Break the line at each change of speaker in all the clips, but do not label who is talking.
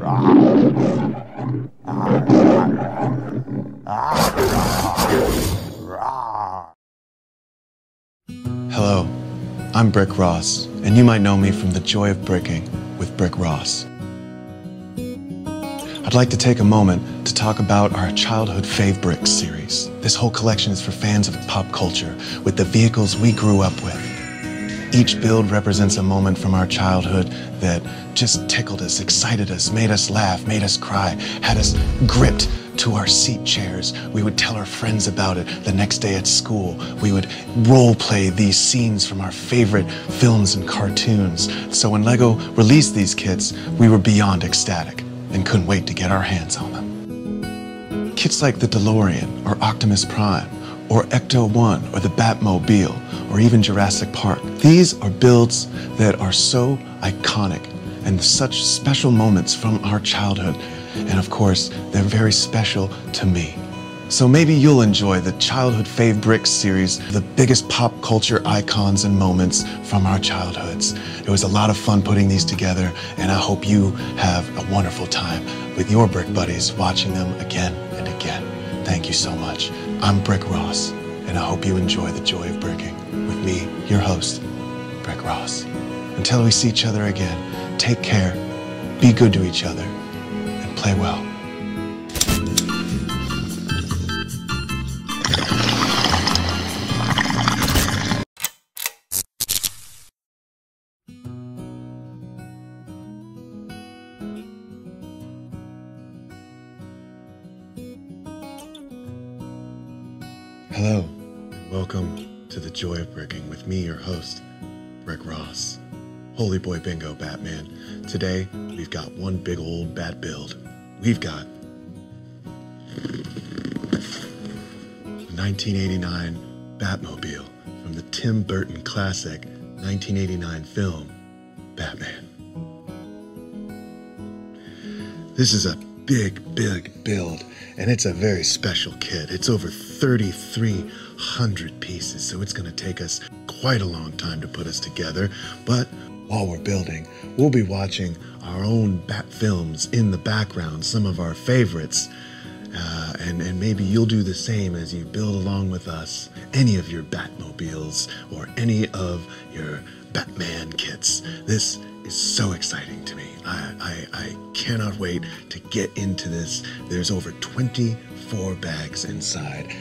Hello, I'm Brick Ross, and you might know me from the joy of bricking with Brick Ross. I'd like to take a moment to talk about our childhood Fav-Bricks series. This whole collection is for fans of pop culture with the vehicles we grew up with. Each build represents a moment from our childhood that just tickled us, excited us, made us laugh, made us cry, had us gripped to our seat chairs. We would tell our friends about it the next day at school. We would role play these scenes from our favorite films and cartoons. So when Lego released these kits, we were beyond ecstatic and couldn't wait to get our hands on them. Kits like the DeLorean or Optimus Prime or Ecto-1 or the Batmobile or even Jurassic Park. These are builds that are so iconic and such special moments from our childhood. And of course, they're very special to me. So maybe you'll enjoy the Childhood Fav-Bricks series, the biggest pop culture icons and moments from our childhoods. It was a lot of fun putting these together, and I hope you have a wonderful time with your brick buddies watching them again and again. Thank you so much. I'm Brick Ross, and I hope you enjoy the joy of bricking with me, your host, Brick Ross. Until we see each other again, take care, be good to each other, and play well. Hello, and welcome to the Joy of Bricking with me, your host, Brick Ross. Holy boy bingo, Batman. Today, we've got one big old bat build. We've got the 1989 Batmobile from the Tim Burton classic 1989 film, Batman. This is a big build, and it's a very special kit. It's over 3,300 pieces, so it's going to take us quite a long time to put us together. But while we're building, we'll be watching our own Bat films in the background, some of our favorites, and maybe you'll do the same as you build along with us any of your Batmobiles or any of your Batman kits. This is so exciting to me. I cannot wait to get into this. There's over 24 bags inside.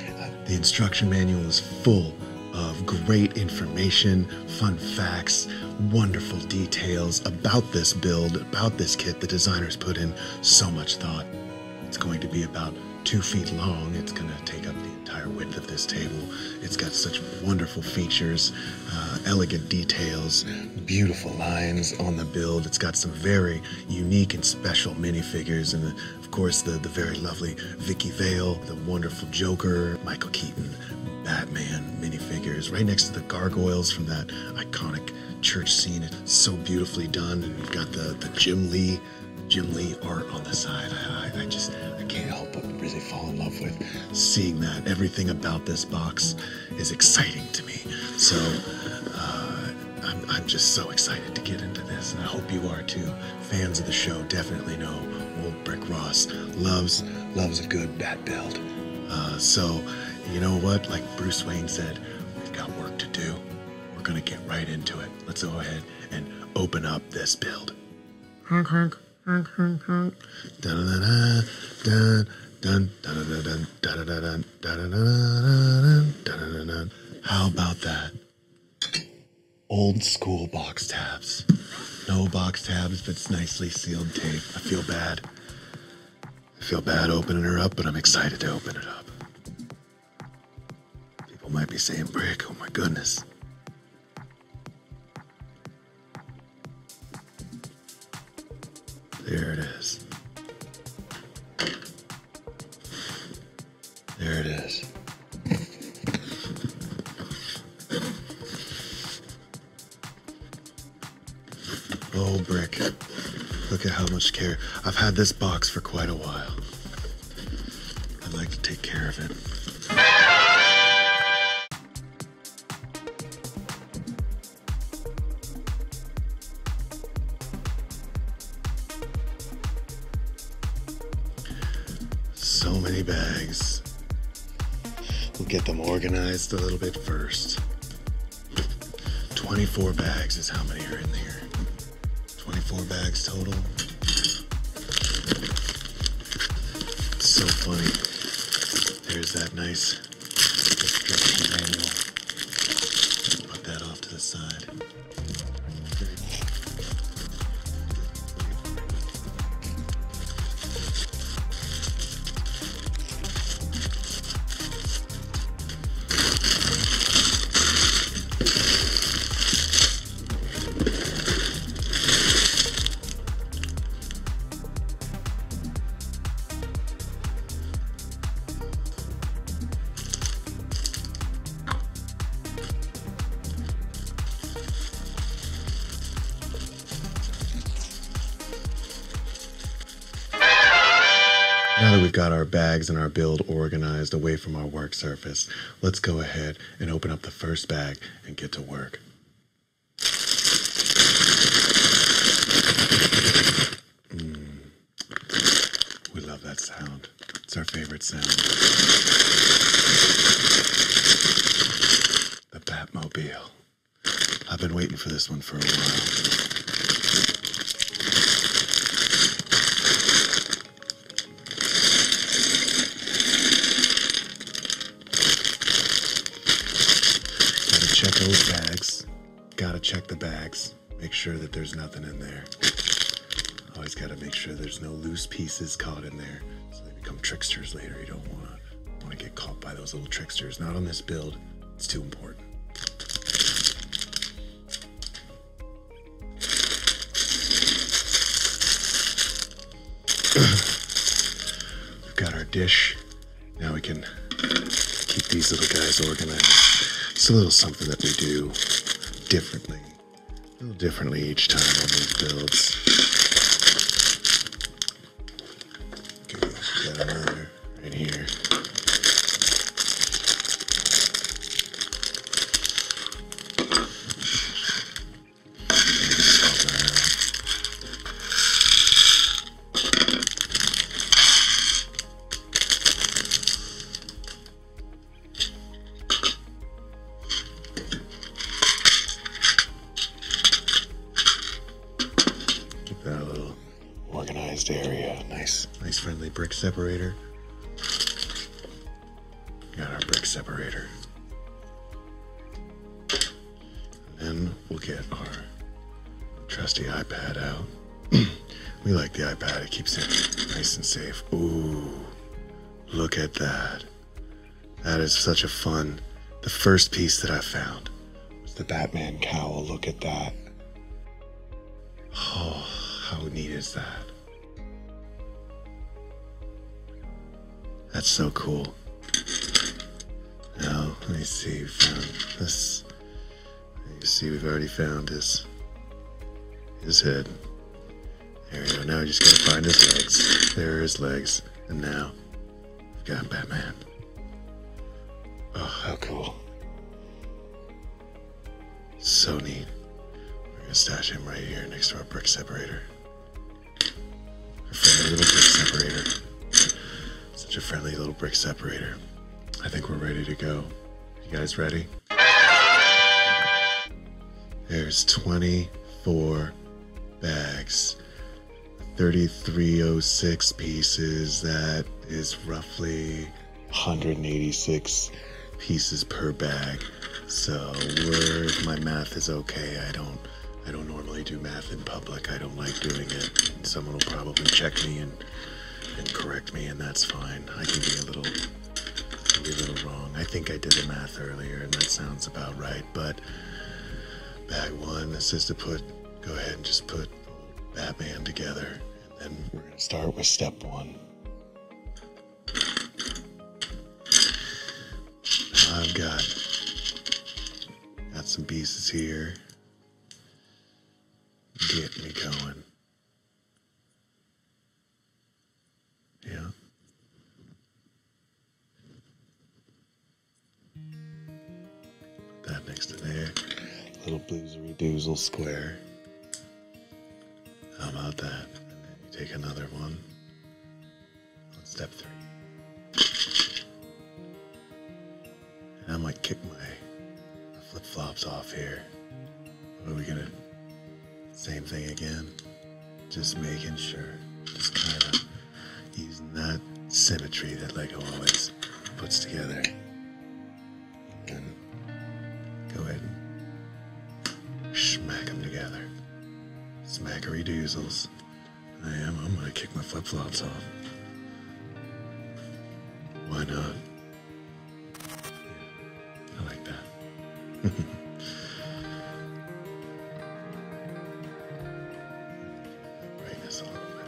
The instruction manual is full of great information, fun facts, wonderful details about this build, about this kit. The designers put in so much thought. It's going to be about 2 feet long. It's going to take up the entire width of this table. It's got such wonderful features, elegant details, beautiful lines on the build. It's got some very unique and special minifigures, and of course the very lovely Vicky Vale, the wonderful Joker, Michael Keaton, Batman minifigures, right next to the gargoyles from that iconic church scene. It's so beautifully done, and we've got the Jim Lee art on the side. I can't help but really fall in love with seeing that. Everything about this box is exciting to me. So I'm just so excited to get into this, and I hope you are too. Fans of the show definitely know old Brick Ross loves a good bat build. So you know what? Like Bruce Wayne said, we've got work to do. We're gonna get right into it. Let's go ahead and open up this build. Honk, honk. Honk, honk, honk. Dun dun dun dun dun dun dun dun dun dun dun. How about that? Old school box tabs. No box tabs, but it's nicely sealed tape. I feel bad. Opening her up, but I'm excited to open it up. People might be saying, Brick, oh my goodness. There it is. There it is. Oh, Brick. Look at how much care. I've had this box for quite a while. I'd like to take care of it. So many bags. We'll get them organized a little bit first. 24 bags is how many are in here. 24 bags total. So funny. There's that nice instruction manual. Put that off to the side. Now that we've got our bags and our build organized away from our work surface, let's go ahead and open up the first bag and get to work. We love that sound. It's our favorite sound. The Batmobile. I've been waiting for this one for a while. Check those bags. Gotta check the bags. Make sure that there's nothing in there. Always gotta make sure there's no loose pieces caught in there, so they become tricksters later. You don't wanna get caught by those little tricksters. Not on this build. It's too important. We've got our dish. Now we can keep these little guys organized. It's a little something that we do differently, a little differently each time on these builds. Okay, got another right here. Got a little organized area. Nice friendly brick separator. Got our brick separator. And then we'll get our trusty iPad out. We like the iPad. It keeps it nice and safe. Ooh, look at that. That is such a fun. The first piece that I found was the Batman cowl. Look at that. Oh, how neat is that? That's so cool. Now, let me see, we found this. You see, we've already found his head. There we go. Now we just gotta find his legs. There are his legs. And now, we've got Batman. Oh, how cool. So neat. We're gonna stash him right here next to our brick separator. Our friendly little brick separator. Such a friendly little brick separator. I think we're ready to go. You guys ready? There's 24 bags. 3306 pieces. That is roughly 186 pieces per bag. So if my math is okay, I don't normally do math in public. I don't like doing it. Someone will probably check me and correct me, and that's fine. I can be a little wrong. I think I did the math earlier, and that sounds about right. But bag one, this is to go ahead and just put Batman together, and then we're gonna start with step one. I've got some pieces here. Get me going. Yeah. Put that next to there. Little boozery doozle square. How about that? And then you take another one on step 3. I might kick my flip-flops off here. What are we gonna, same thing again? Just making sure, just kind of using that symmetry that Lego always puts together. And go ahead and smack them together. Smackery doozles. I'm gonna kick my flip-flops off. Why not? Yeah, I like that. Brightness a little bit.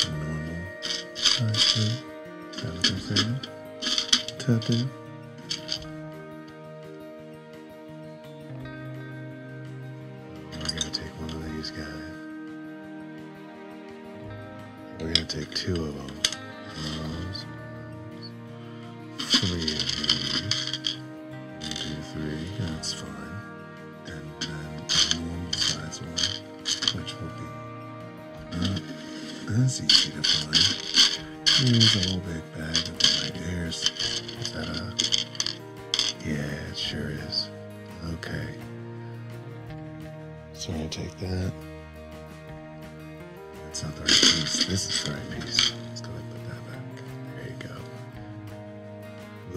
Normal size through. Is that what they're saying? Tattoo. We're going to take 2 of them. Those. 3 of these. 1, 2, 3. That's fine. And then a normal size one, which will be not as easy to find. Here's a whole big bag of light hairs. Is that a... Yeah, it sure is. Okay. So I'm going to take that. That's not the right piece. This is the right piece. Let's go ahead and put that back. There you go.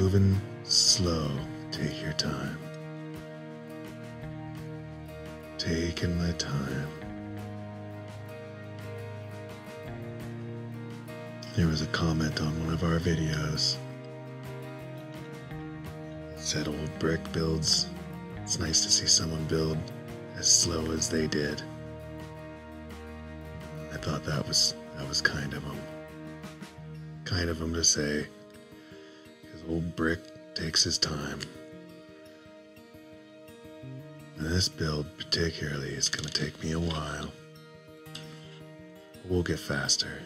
Moving slow. Take your time. Taking my time. There was a comment on one of our videos. It said old brick builds. It's nice to see someone build as slow as they did. I thought that was kind of them. Kind of them to say, because old brick takes his time. And this build particularly is going to take me a while. We'll get faster.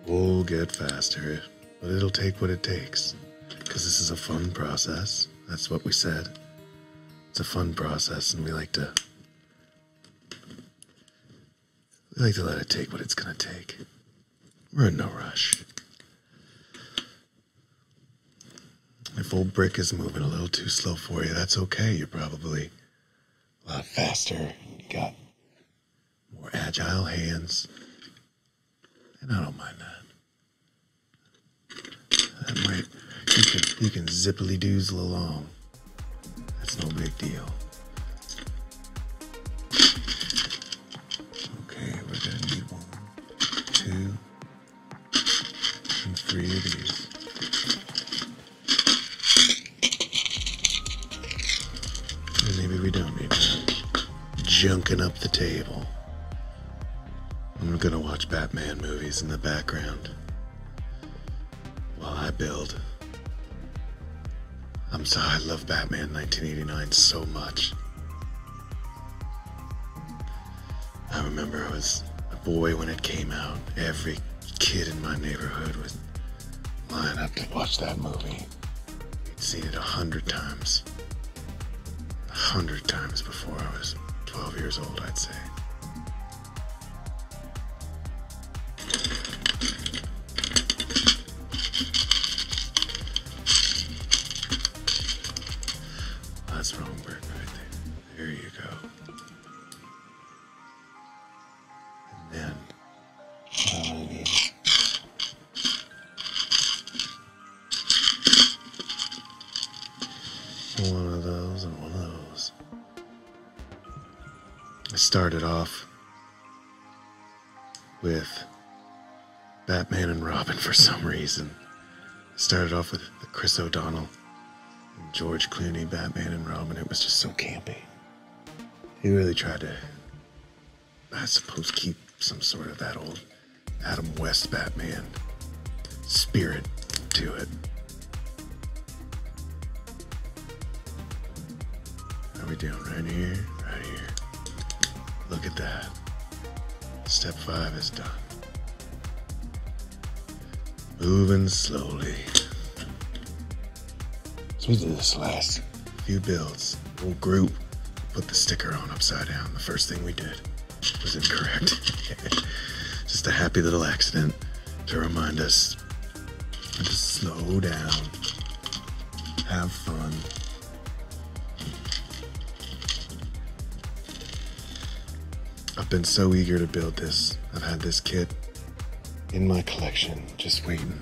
We'll get faster, but it'll take what it takes. Because this is a fun process. That's what we said. It's a fun process, and we like to let it take what it's gonna take. We're in no rush. If old brick is moving a little too slow for you, that's okay. You're probably a lot faster. You got more agile hands. And I don't mind that. That might, you can zippily doozle along. That's no big deal. Okay, we're gonna need 1, 2, and 3 of these. And maybe we don't need that. Junking up the table. I'm gonna watch Batman movies in the background while I build. I love Batman 1989 so much. I remember I was a boy when it came out. Every kid in my neighborhood would line up to watch that movie. We'd seen it 100 times. 100 times before I was 12 years old, I'd say. That's wrong brick right there. There you go. And then what I need. One of those and one of those. I started off with Batman and Robin for some reason. I started off with the Chris O'Donnell and George Clooney Batman and Robin. It was just so campy. He really tried to, I suppose, keep some sort of that old Adam West Batman spirit to it. How are we doing? Right here? Right here. Look at that. Step 5 is done. Moving slowly. So we did this last few builds. Whole group put the sticker on upside down. The first thing we did. was incorrect. Just a happy little accident to remind us to slow down, have fun. I've been so eager to build this. I've had this kit in my collection, just waiting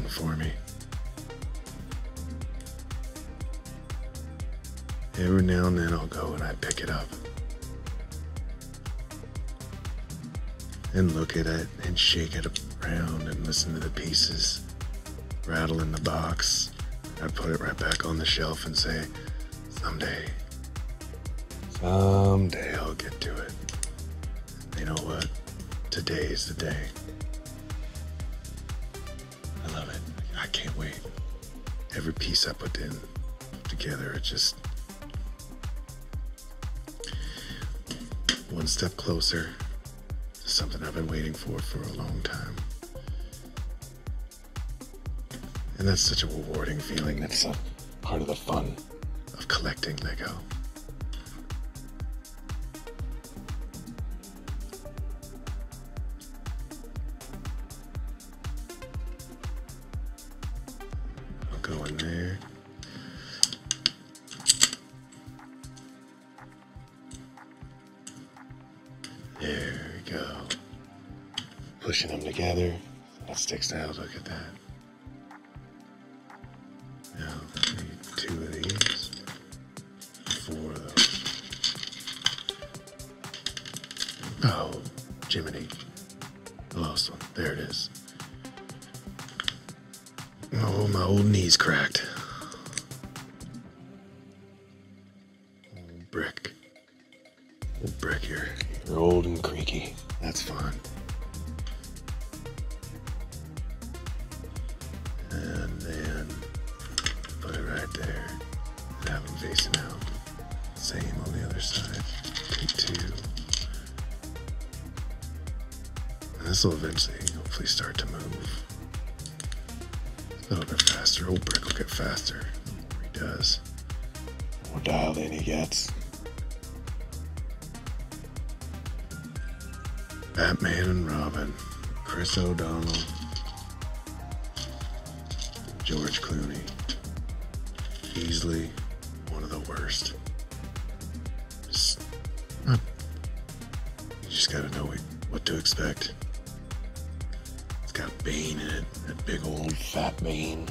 for me. Every now and then I'll go and I pick it up and look at it and shake it around and listen to the pieces rattle in the box. I put it right back on the shelf and say, someday I'll get to it. You know what? Today's the day. I love it. I can't wait. Every piece I put together, it just one step closer to something I've been waiting for a long time. And that's such a rewarding feeling. That's a part of the fun of collecting Lego. I'll go in there. There we go. Pushing them together. That sticks out. Look at that. Now, I need 2 of these. 4 of those. Oh, Jiminy. I lost one. There it is. Oh, my old knee's cracked. Old brick. Old brick here. You're old and creaky. That's fine. And then put it right there. And have them facing out. Same on the other side. Take 2. And this will eventually, hopefully, start to move. A little bit faster. Old brick will get faster. The more he does, the more dialed in he gets. Batman and Robin, Chris O'Donnell, George Clooney. Easily one of the worst. You just gotta know what to expect. It's got Bane in it, that big old fat Bane.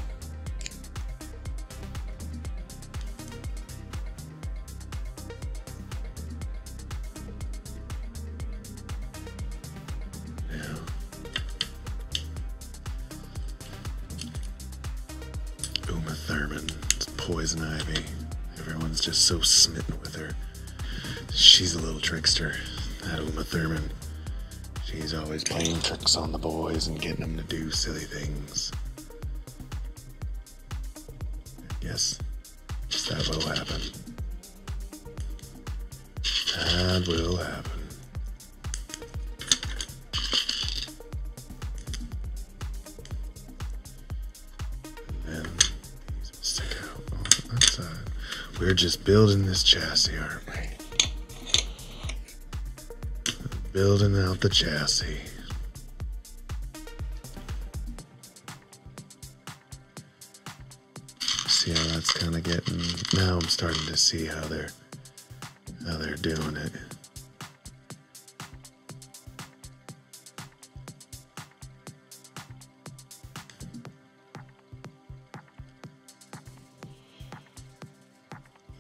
Poison Ivy. Everyone's just so smitten with her. She's a little trickster, that Uma Thurman. She's always playing tricks on the boys and getting them to do silly things. Yes, that will happen. That will happen. We're just building this chassis, aren't we? Building out the chassis. See how that's kind of getting. Now I'm starting to see how they're doing it.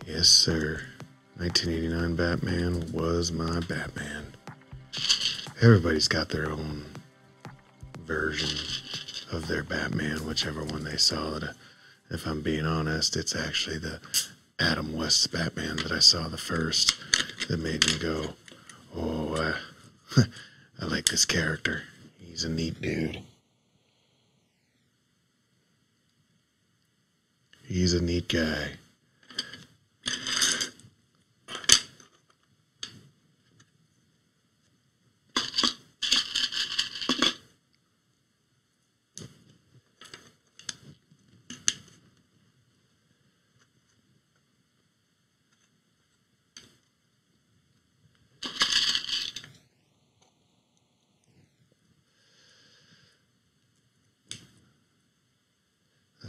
Yes, sir. 1989 Batman was my Batman. Everybody's got their own version of their Batman, whichever one they saw. If I'm being honest, it's actually the Adam West's Batman that I saw the first that made me go, oh, I like this character. He's a neat dude. He's a neat guy.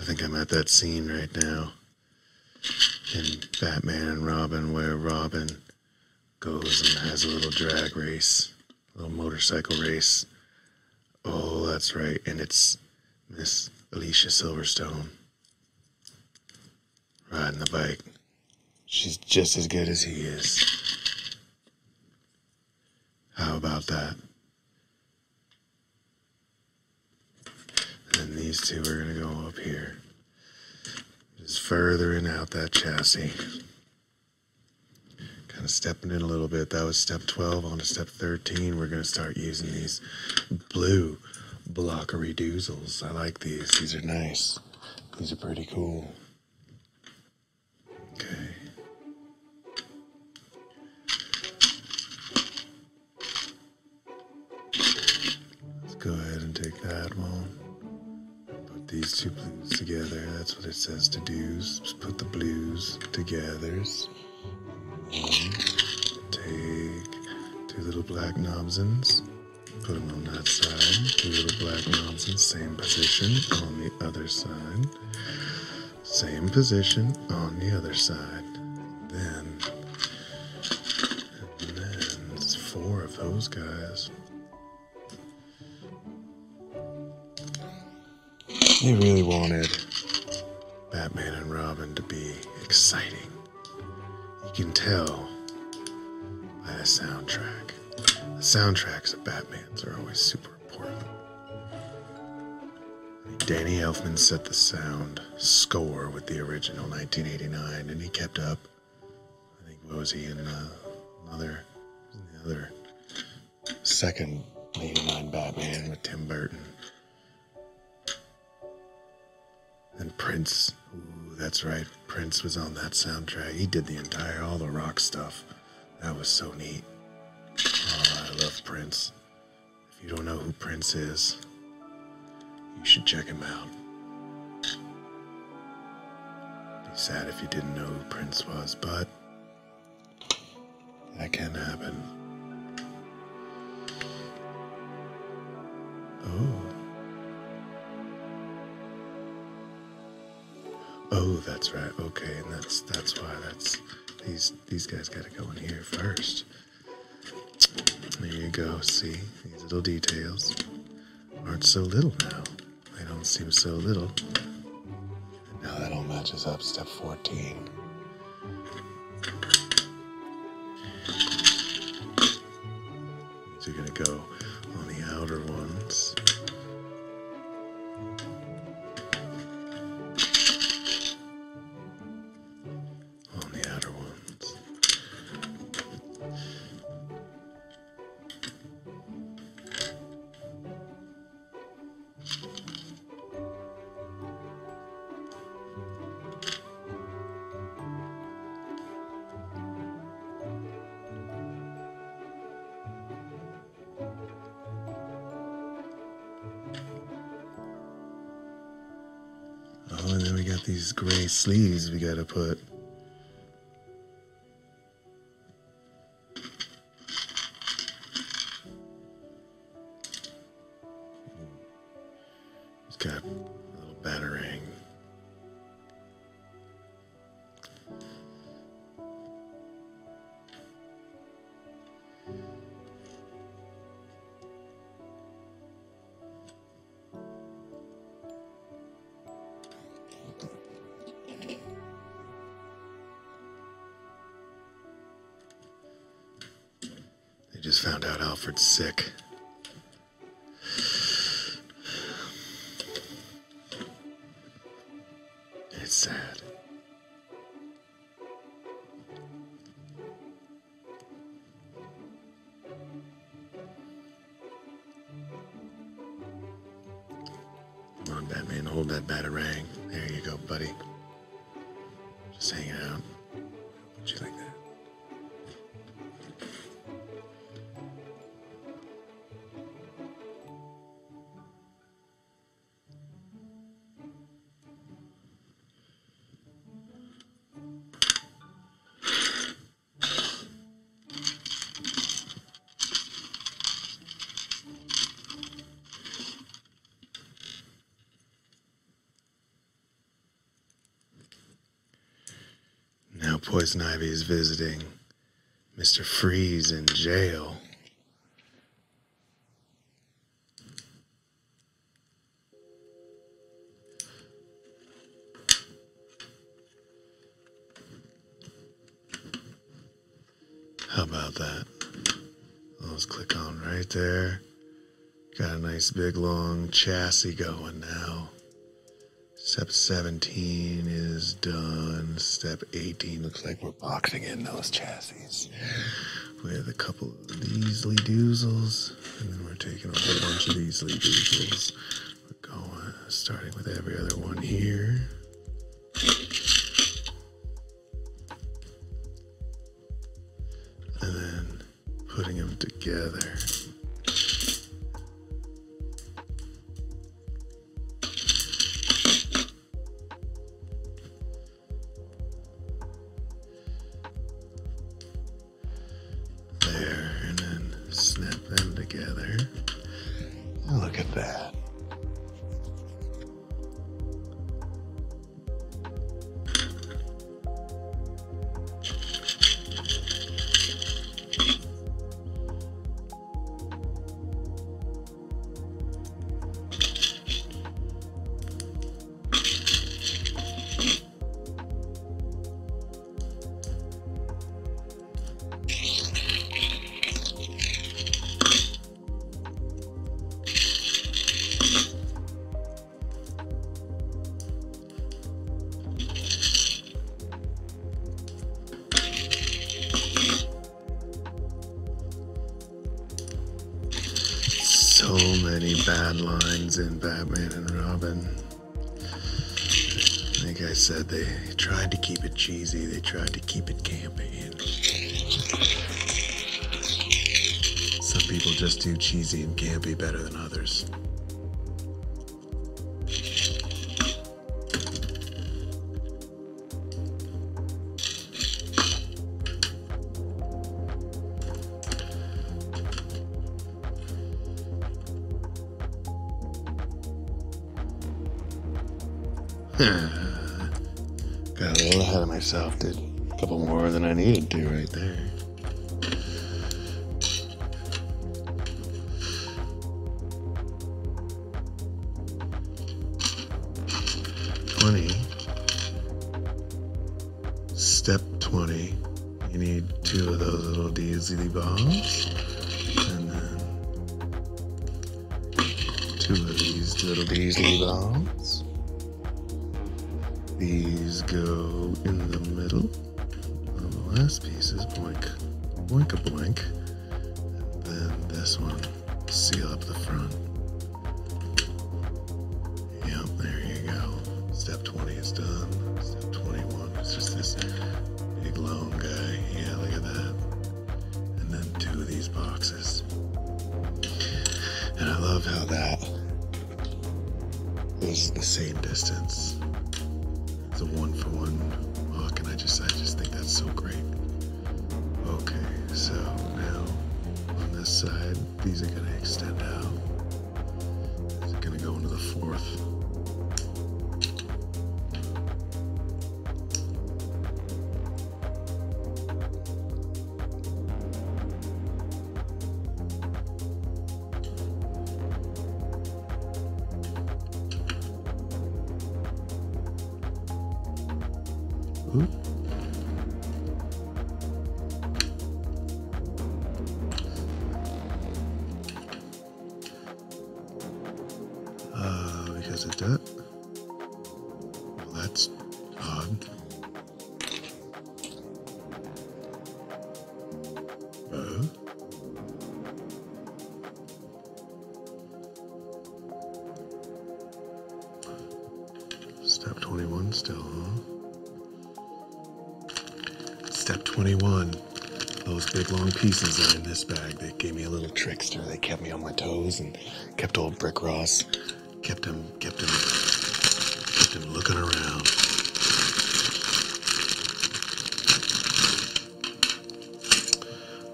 think I'm at that scene right now in Batman and Robin where Robin goes and has a little drag race, a little motorcycle race. Oh, that's right. And it's Miss Alicia Silverstone riding the bike. She's just as good as he is. How about that? And these two are going to go up here. Just furthering out that chassis. Kind of stepping in a little bit. That was step 12. On to step 13. We're going to start using these blue blockery doozles. I like these. These are nice. These are pretty cool. Okay. Let's go ahead and take that one. Put these two blues together. That's what it says to do. Just put the blues together. Take two little black knobsins. Put them on that side. Two little black knobsins. Same position on the other side. Same position on the other side. Then it's 4 of those guys. They really wanted Batman and Robin to be exciting. You can tell by the soundtrack. The soundtracks of Batman's are always super important. Danny Elfman set the sound score with the original 1989, and he kept up. I think, what was he in the other second 89 Batman with Tim Burton? And Prince, ooh, that's right, Prince was on that soundtrack. He did all the rock stuff. That was so neat. Oh, I love Prince. If you don't know who Prince is, you should check him out. Be sad if you didn't know who Prince was, but that can happen. Oh, that's right. Okay, and that's why these guys got to go in here first. There you go. See, these little details aren't so little now. They don't seem so little. Now that all matches up. Step 14. These are gonna go on the outer ones. On the outer ones. Oh, and then we got these gray sleeves we gotta put. It's got a little batarang. They just found out Alfred's sick. It's sad. Come on, Batman, hold that batarang. There you go, buddy. Just hanging out. Put you like that. Poison Ivy is visiting Mr. Freeze in jail. How about that? Let's click on right there. Got a nice big long chassis going now. Step 17 is done. Step 18 looks like we're boxing in those chassis with a couple of these doozles, and then we're taking a whole bunch of these doozles. We're going, starting with every other one here. And then putting them together. There, and then snap them together. Look at that. So many bad lines in Batman and Robin. Like I said, they tried to keep it cheesy, they tried to keep it campy. And some people just do cheesy and campy better than others. Got a little ahead of myself, did a couple more than I needed to right there. Step 20, you need 2 of those little DZ balls, and then 2 of these little DZ balls. These go in the middle. And the last piece is boink, boink-a-boink. And then this one, seal up the front. Yep, there you go. Step 20 is done. Step 21 is just this big long guy. Yeah, look at that. And then 2 of these boxes. And I love how that is the same distance. It's a 1-for-1 book, and I just think that's so great. Okay, so now on this side, these are gonna extend out. These are gonna go into the 4th. Oop. Because of that. Well, that's odd. Step 21 still, huh? Step 21. Those big long pieces are in this bag. They gave me a little trickster. They kept me on my toes and kept old Brick Ross. Kept him looking around.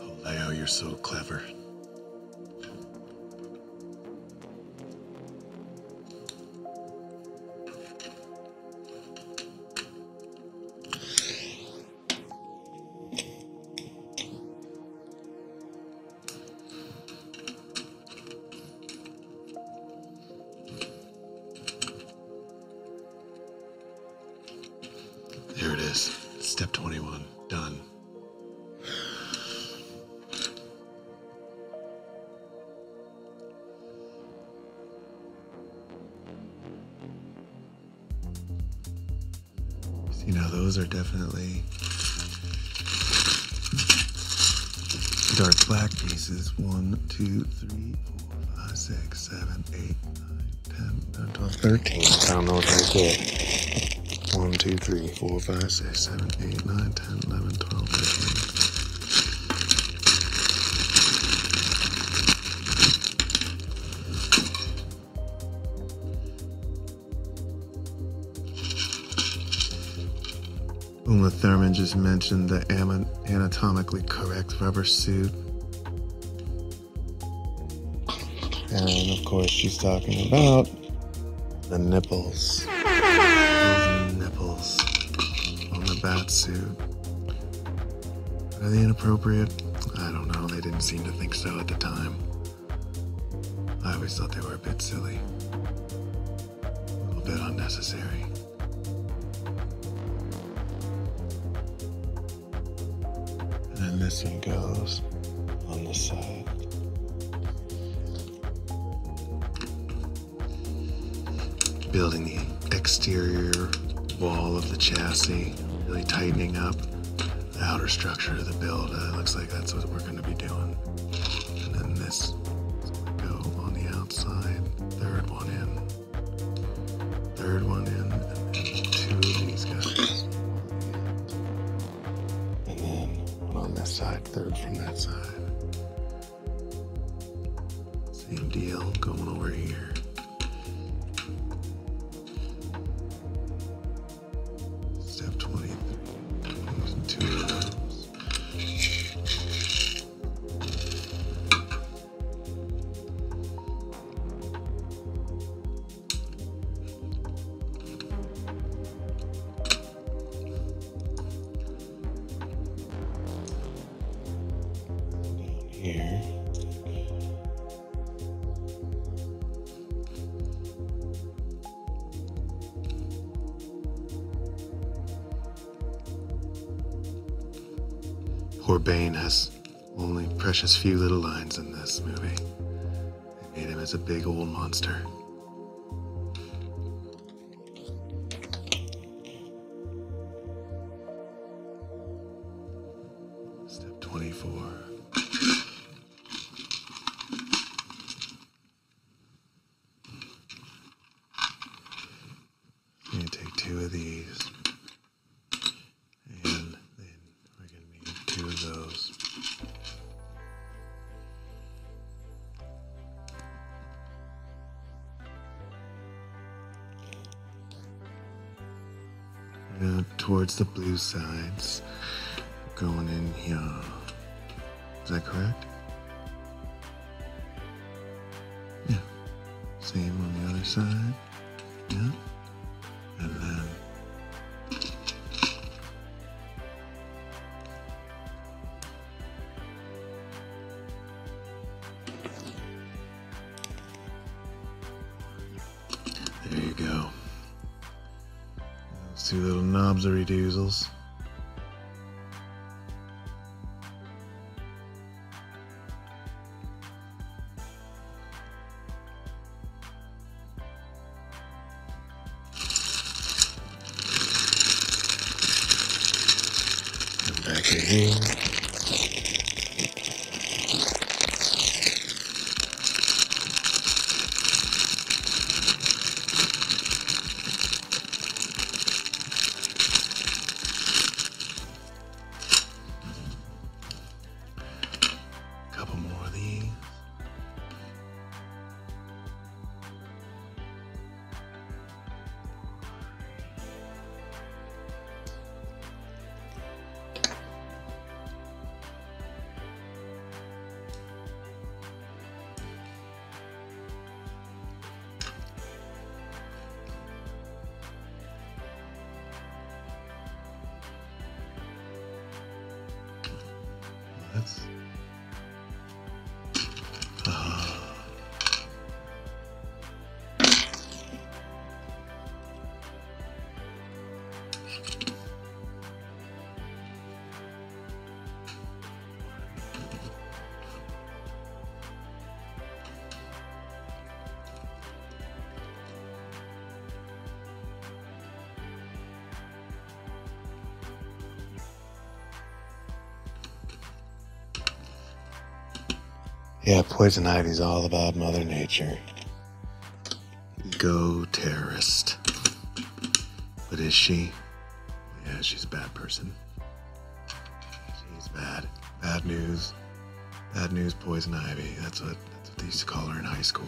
Oh, Leo, you're so clever. this. Step 21, done. You know, those are definitely dark black pieces. 1, 2, 3, 4, 5, 6, 7, 8, 9, 10, 11, 12, 13. I don't know what that's it. 1, 2, 3, 4, 5, 6, 7, 8, 9, 10, 11, 12, 13. Uma Thurman just mentioned the anatomically correct rubber suit. And of course she's talking about the nipples. Those nipples on the bat suit. Are they inappropriate? I don't know. They didn't seem to think so at the time. I always thought they were a bit silly. A little bit unnecessary. And this one goes on the side. Building the exterior wall of the chassis, really tightening up the outer structure of the build. Looks like that's what we're going to be doing. And then this is going to go on the outside. Third one in. Third one in. And then 2 of these guys. And then on this side, third from that side. Same deal going over here. Step 23. 2 of those. Down here. Poor Bane has only precious few little lines in this movie. They made him as a big old monster. Step 24. I'm going to take 2 of these. And then we're going to need 2 of those. Now towards the blue sides, going in here. Is that correct? Yeah. Same on the other side. Yeah. And then there you go. Those 2 little knobsery doozles. And back here. Couple more of these. That's Yeah, poison ivy's all about Mother Nature. Go terrorist. But is she? Yeah, she's a bad person. She's bad. Bad news. Bad news, poison ivy. That's what they used to call her in high school.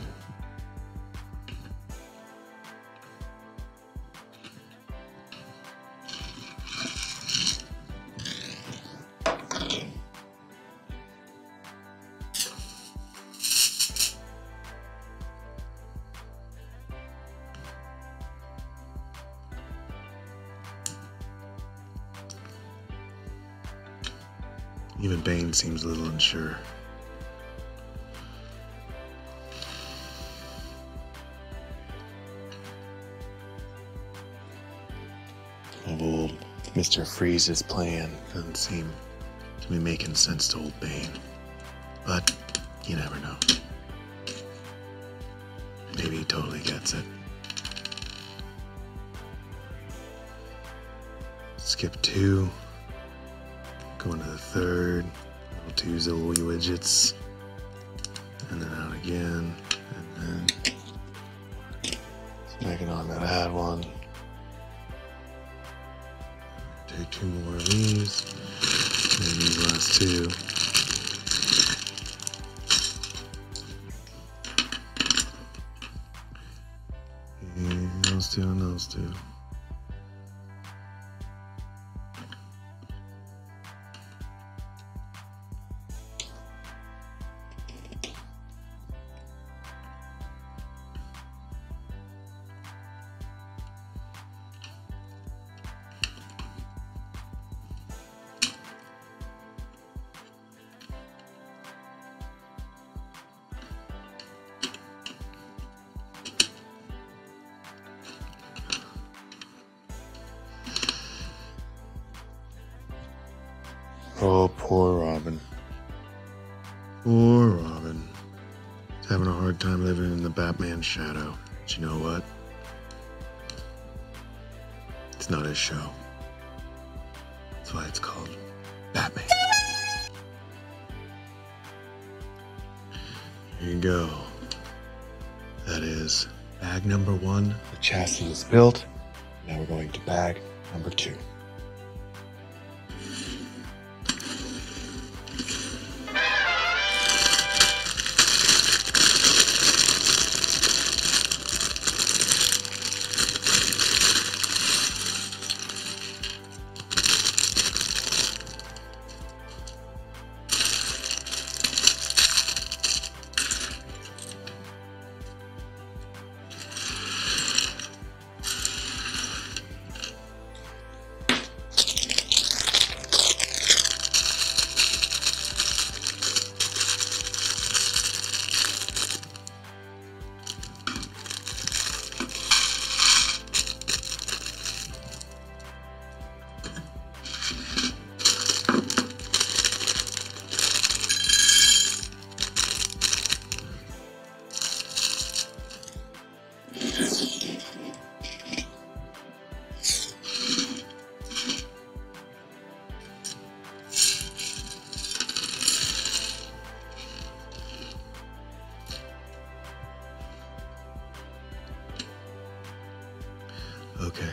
Even Bane seems a little unsure. Of old Mr. Freeze's plan doesn't seem to be making sense to old Bane. But you never know. Maybe he totally gets it. Skip 2. Going to the 3rd. Little 2's little wee widgets. And then out again. And then snagging on to that one. Take 2 more of these. And these last 2. And those 2 and those 2. Oh, poor Robin. Poor Robin. He's having a hard time living in the Batman shadow. But you know what? It's not his show. That's why it's called Batman. Here you go. That is bag number 1. The chassis is built. Now we're going to bag number 2. Okay.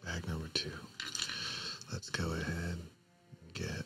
Bag number 2. Let's go ahead and get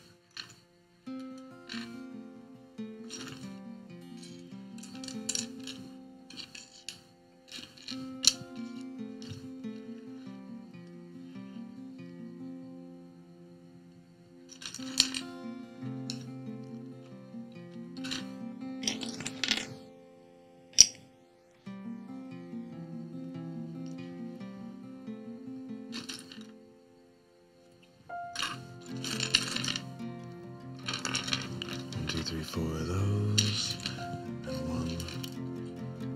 one, two, three, 4 of those, and 1,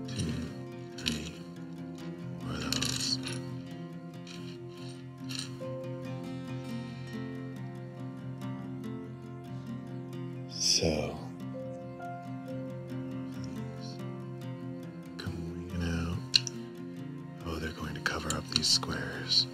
2, 3, 4 of those. So, coming out. Oh, they're going to cover up these squares.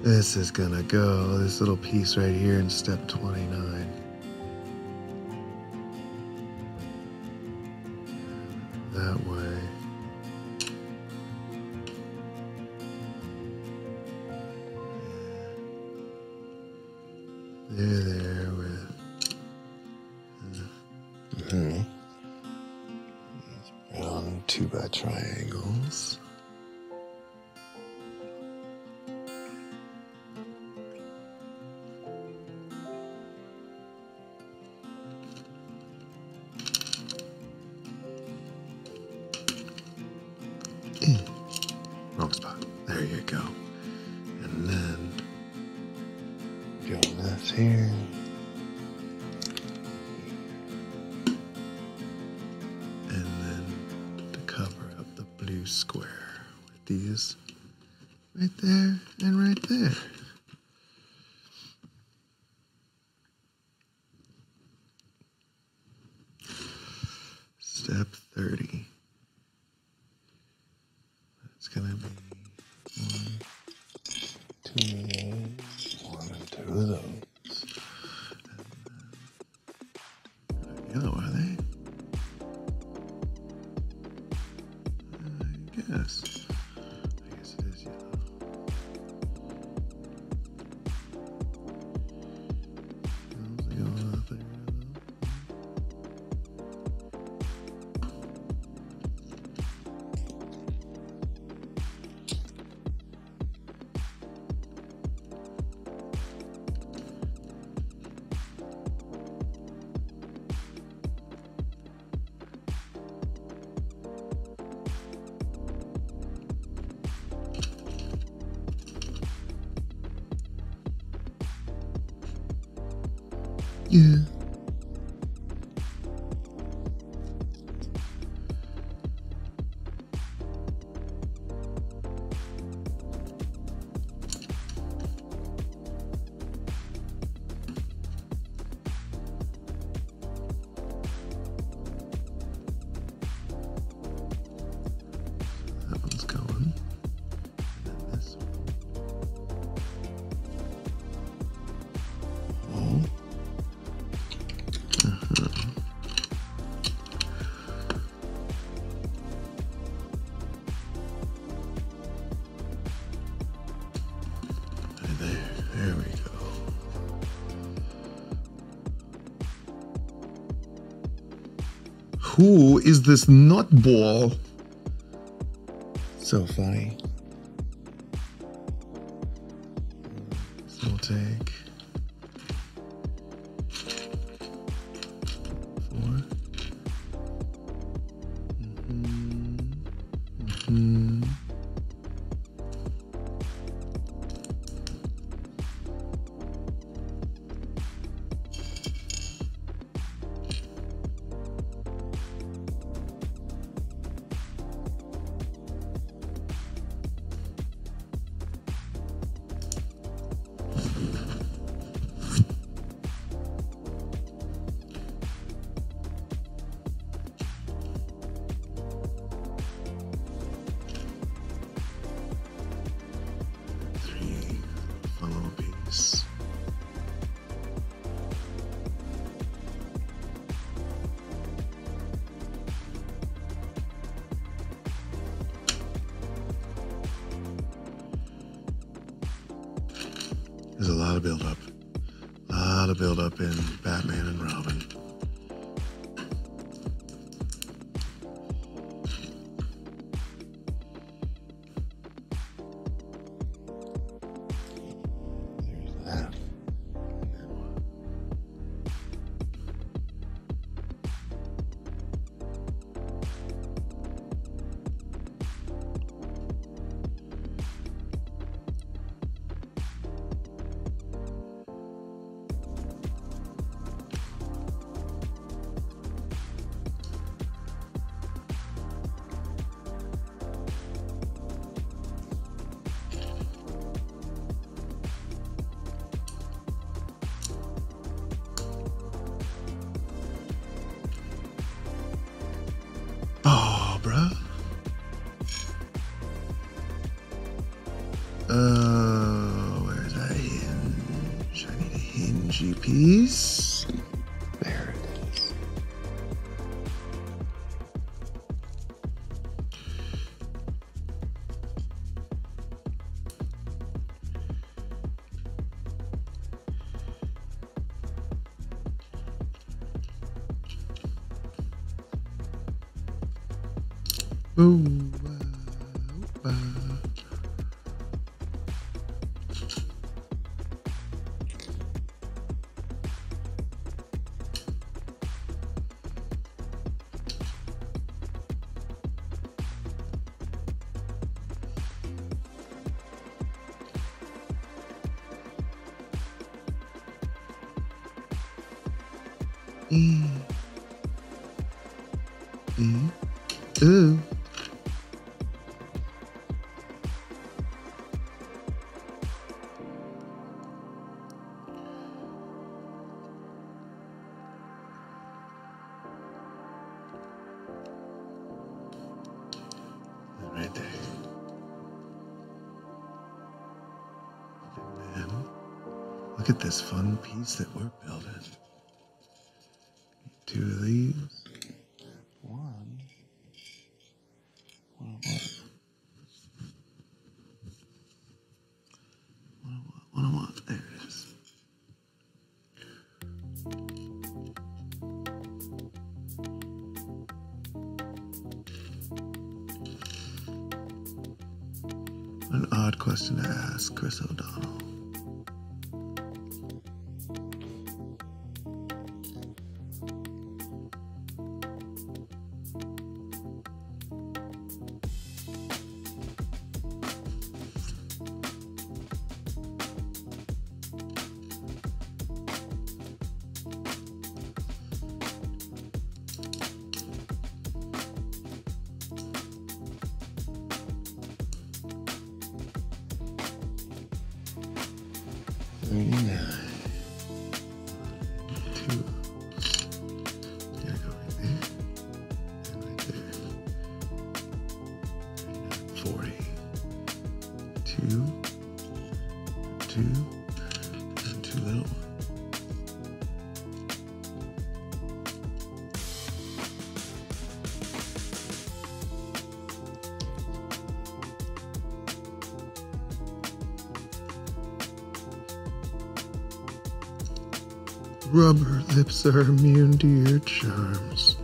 This is gonna go, this little piece right here in step 29. That way. There with these brown 2x triangles. Wrong spot. There you go. And then doing this here. And then to cover up the blue square with these right there and right there. Step 30. It's gonna be 1, 2 of those, 1 and 2 of those. And yellow, are they? I guess it is yellow. Yeah. That one's going. And then this one. Oh. There we go. Who is this nutball? So funny. So we'll take 4. There's a lot of build-up. A lot of build-up in Batman and Robin. There's that. And then what? piece. There it is. Ooh, Ooh. Right there. And look at this fun piece that we're building. Two of these. One. What I want. There it is. An odd question to ask, Chris O'Donnell. And two little ones. Rubber lips are immune to your charms.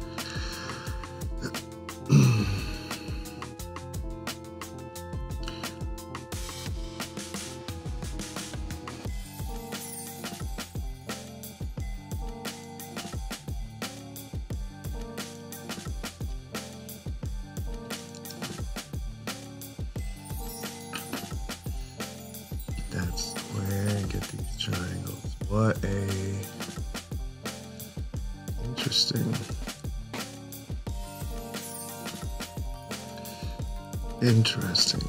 That's where I get these triangles. What a interesting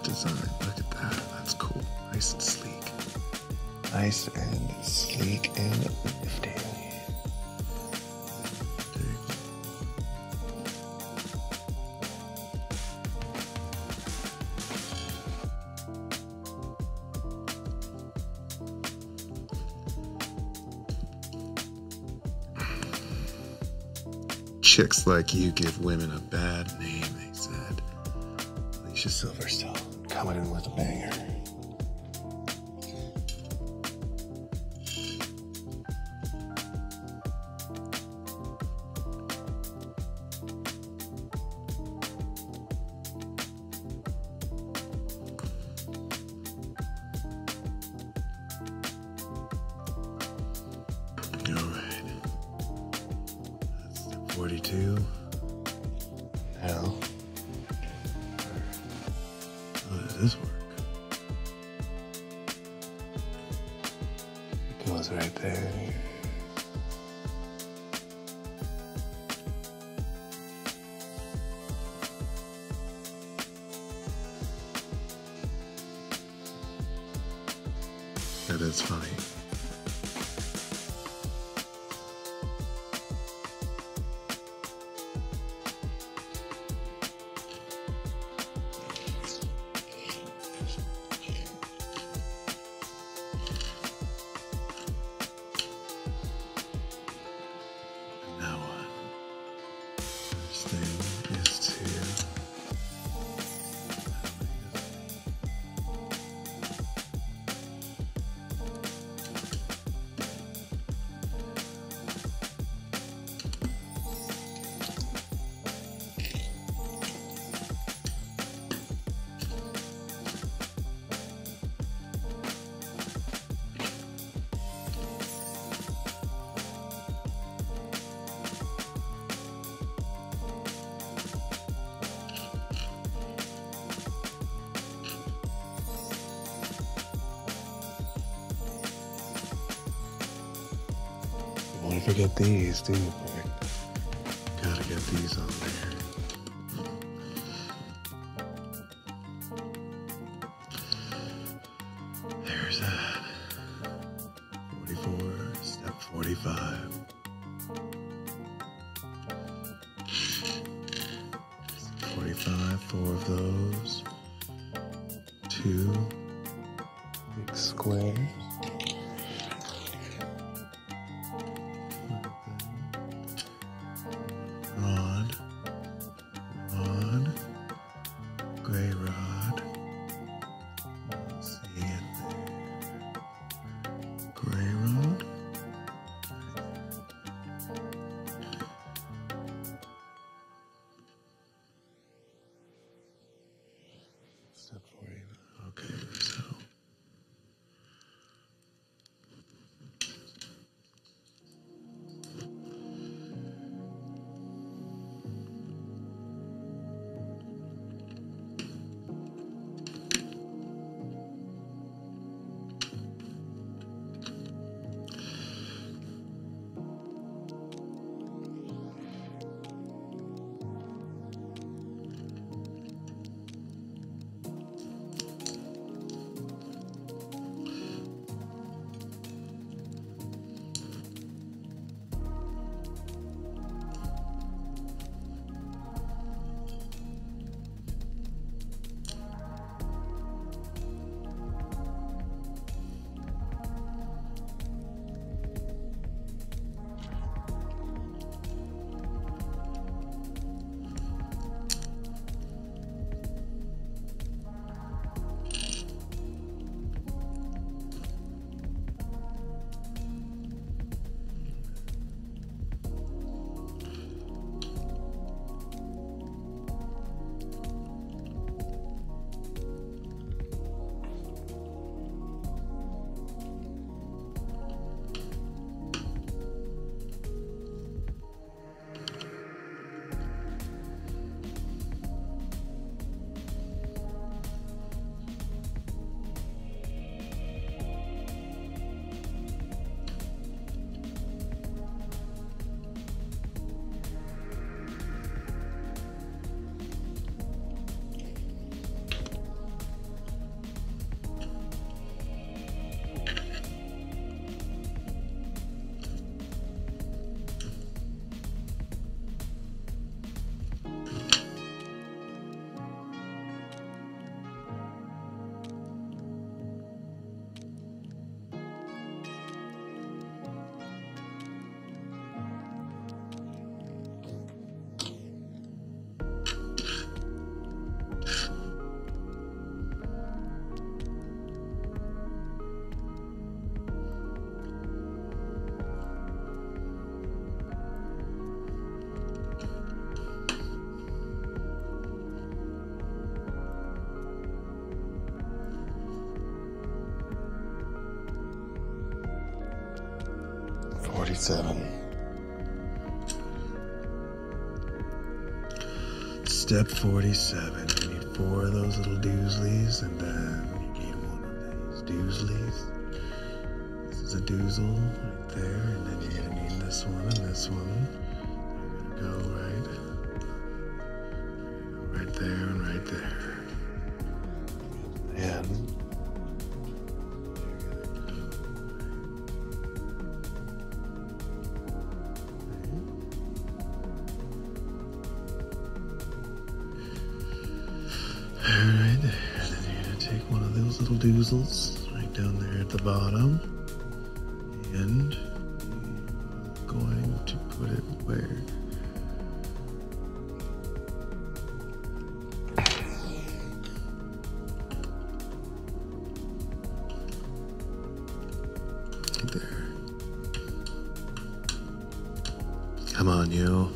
design. Look at that. That's cool. Nice and sleek. Nice and sleek and lifting. Chicks like you give women a bad name, they said. Alicia Silverstone coming in with a banger. All right. That's step 42. Now, how does this work? It goes right there. That is funny. thing is to don't want to forget these, do you? Gotta get these on there. There's that. 44, step 45. Step 45, 4 of those. 2 big squares. Rod, gray rod, see it there, gray rod, step 40, okay, so. Step 47, you need 4 of those little doozlies, and then you need 1 of these doozlies. This is a doozle right there, and then you're gonna need this one and this one. You're gonna go right there and right there. And right there, then you're going to take one of those little doozles right down there at the bottom, and you're going to put it where? Come on, you.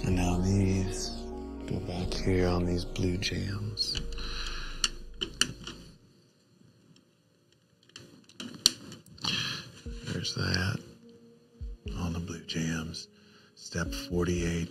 And now these go back here on these blue jams. There's that on the blue jams. Step 48.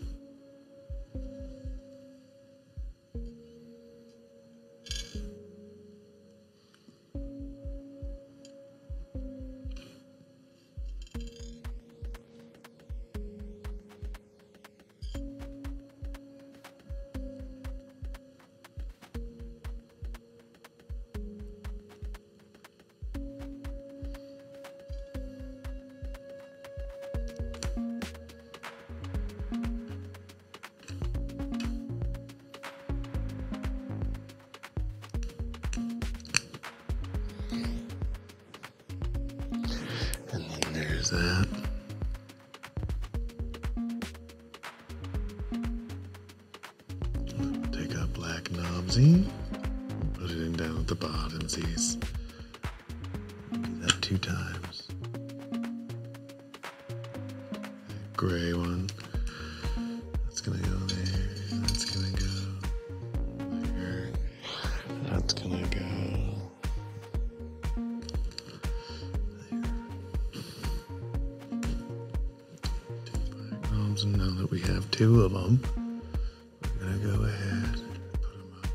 There's that. Take a black knobsy, put it in down at the bottomsies. Do that 2 times. That gray one, that's gonna go there, that's gonna go there, that's gonna go. And now that we have 2 of them, we're going to go ahead and put them up.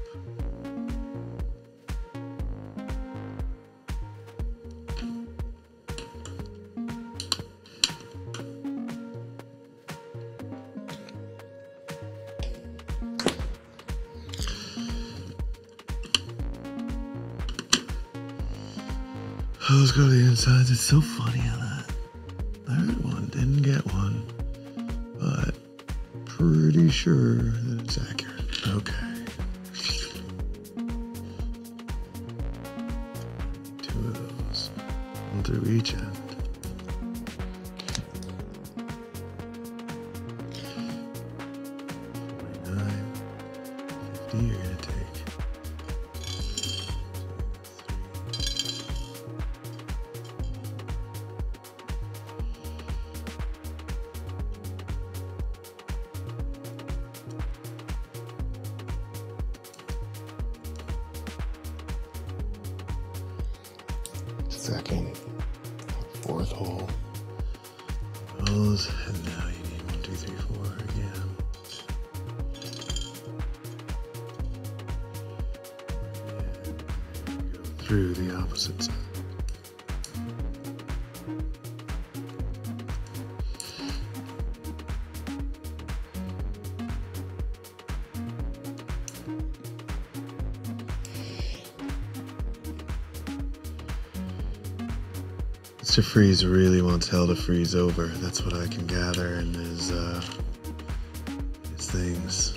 Oh, let's go to the insides. It's so funny how that third one didn't get one. But pretty sure that it's accurate. Okay. 2 of those. 1 through each end. 49, 50, you're gonna take. Second, 4th hole. Those, and now you need 1, 2, 3, 4 again. And go through the opposite side. Mr. Freeze really wants hell to freeze over. That's what I can gather in his things.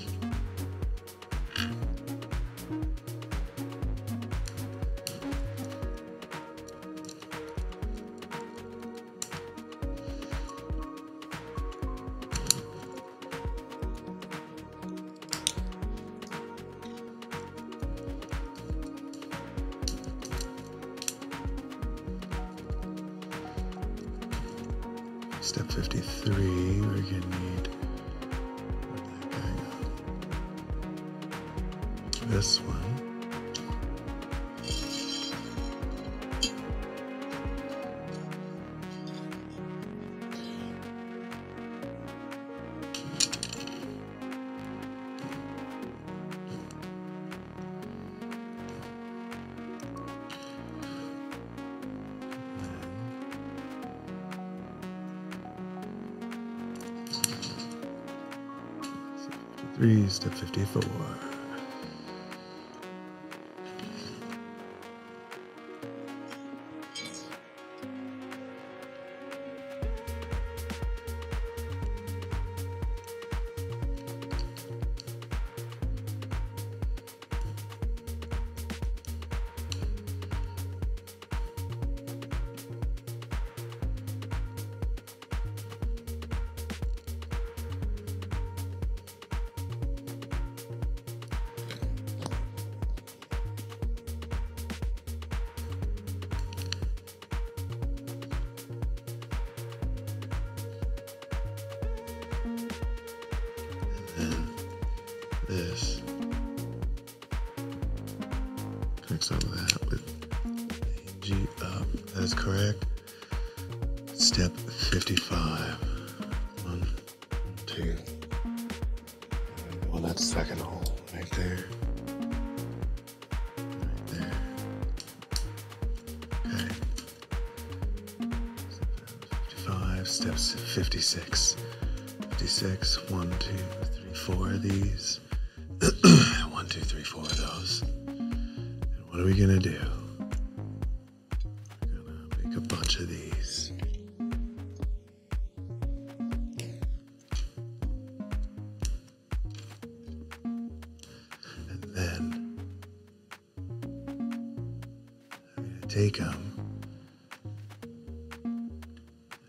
Step 53, we're gonna need this one. Step 54. some of that with G up. That's correct. Step 55. 1, 2. Well, that's second hole right there. Right there. Okay. 55. Steps 56. 56. 1, 2, 3, 4 of these. 1, 2, 3, 4 of those. And what are we gonna do? We're gonna make a bunch of these. And then I'm gonna take them.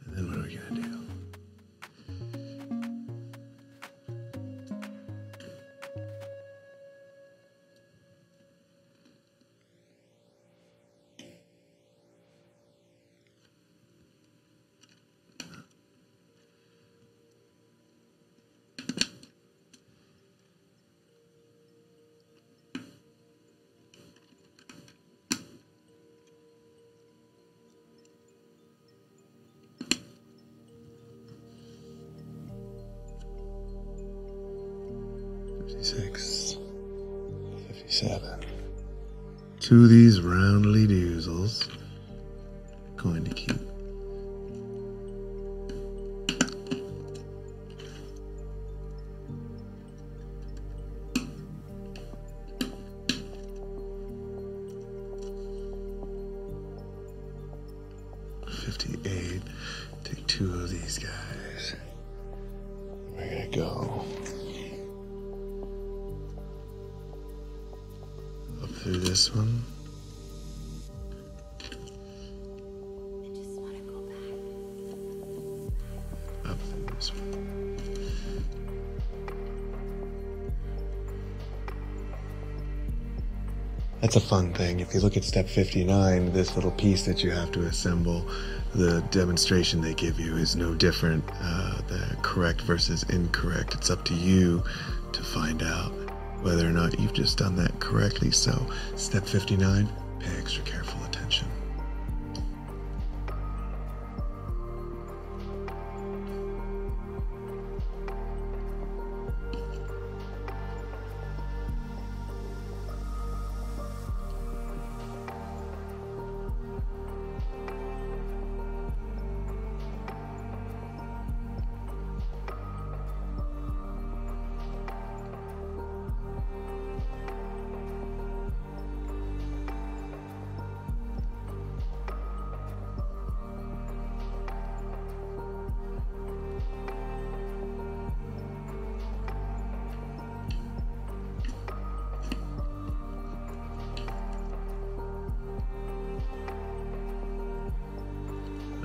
And then what are we gonna do? Six, 57. Two of these roundly doozles. Going to keep. $58. Take two of these guys. We're gonna go through this one.
I just want to go back.
Up through this one. That's a fun thing. If you look at step 59, this little piece that you have to assemble, the demonstration they give you is no different. The correct versus incorrect. It's up to you to find out whether or not you've just done that correctly. So, step 59, pay extra careful attention.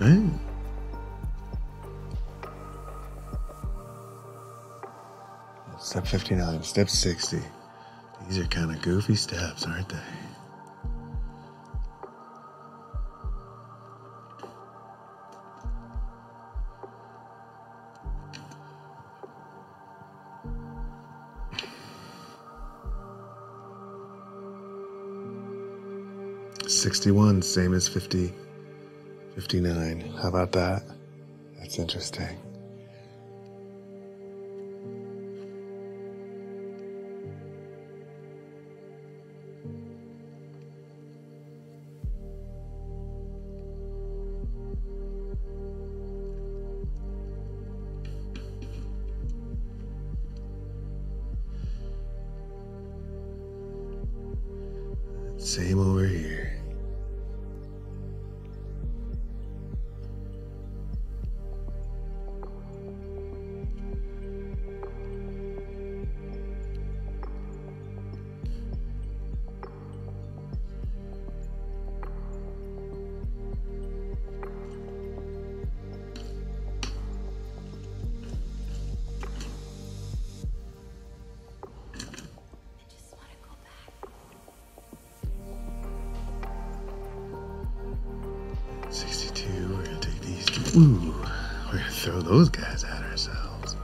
Right. Step 59, step 60. These are kind of goofy steps, aren't they? $61, same as 50. 59. How about that? That's interesting. Same over here.
I just want to go back.
62, we're gonna take these two. Ooh, we're gonna throw those guys at ourselves.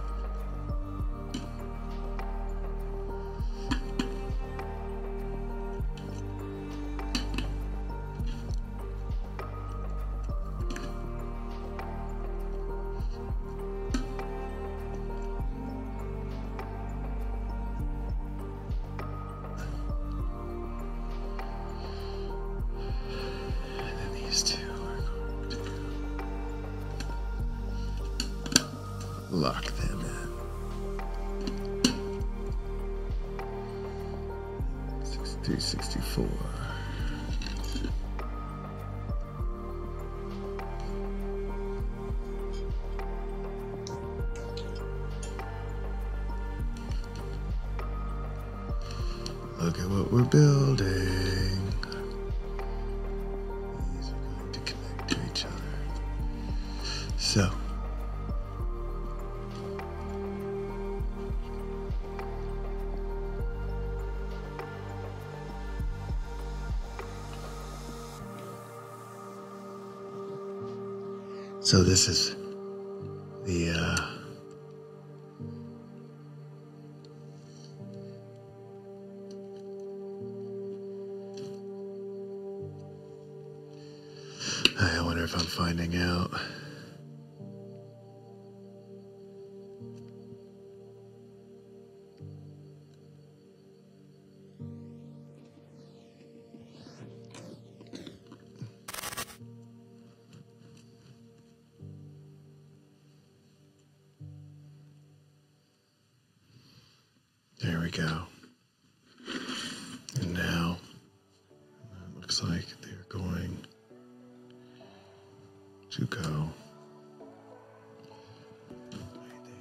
Lock them in. 63, 64. Look at what we're building. These are going to connect to each other. So, this is the I wonder if I'm finding out. There we go. And now it looks like they're going to go right there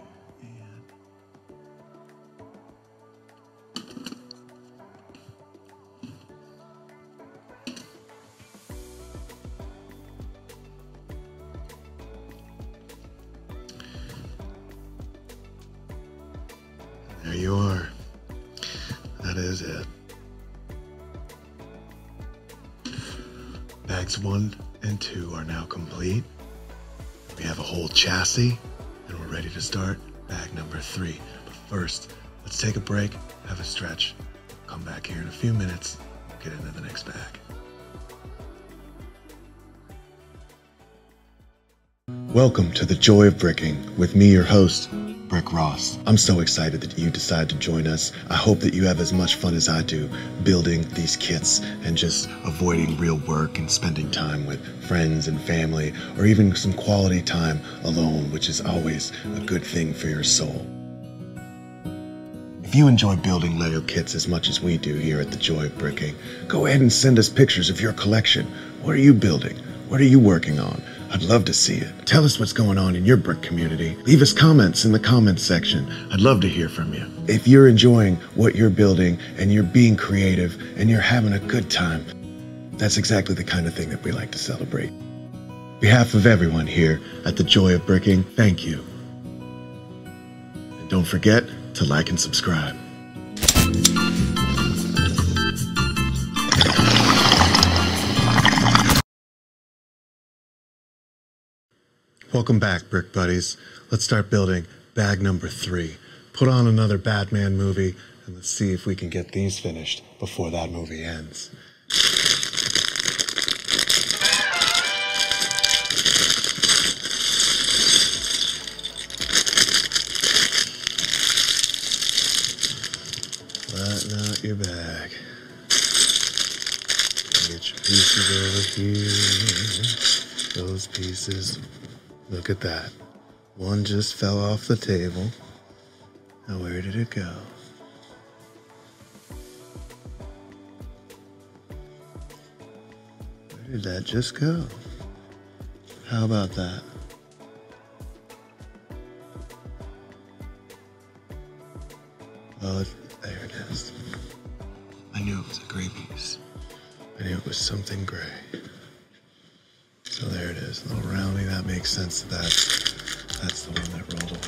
and there you are. That is it. Bags 1 and 2 are now complete. We have a whole chassis and we're ready to start bag number 3. But first, let's take a break, have a stretch, come back here in a few minutes, get into the next bag. Welcome to the Joy of Bricking with me, your host, Brick Ross. I'm so excited that you decided to join us. I hope that you have as much fun as I do building these kits and just avoiding real work and spending time with friends and family, or even some quality time alone, which is always a good thing for your soul. If you enjoy building Lego kits as much as we do here at the Joy of Bricking, go ahead and send us pictures of your collection. What are you building? What are you working on? I'd love to see it. Tell us what's going on in your brick community. Leave us comments in the comments section. I'd love to hear from you. If you're enjoying what you're building and you're being creative and you're having a good time, that's exactly the kind of thing that we like to celebrate. On behalf of everyone here at the Joy of Bricking, thank you. And don't forget to like and subscribe. Welcome back, Brick Buddies. Let's start building bag number 3. Put on another Batman movie, and let's see if we can get these finished before that movie ends. Flatten out your bag. Get your pieces over here. Those pieces. Look at that. One just fell off the table. Now where did it go? Where did that just go? How about that? Oh, there it is. I knew it was a gray piece. I knew it was something gray. So there it is, a little rounding. That makes sense. That's the one that rolled away.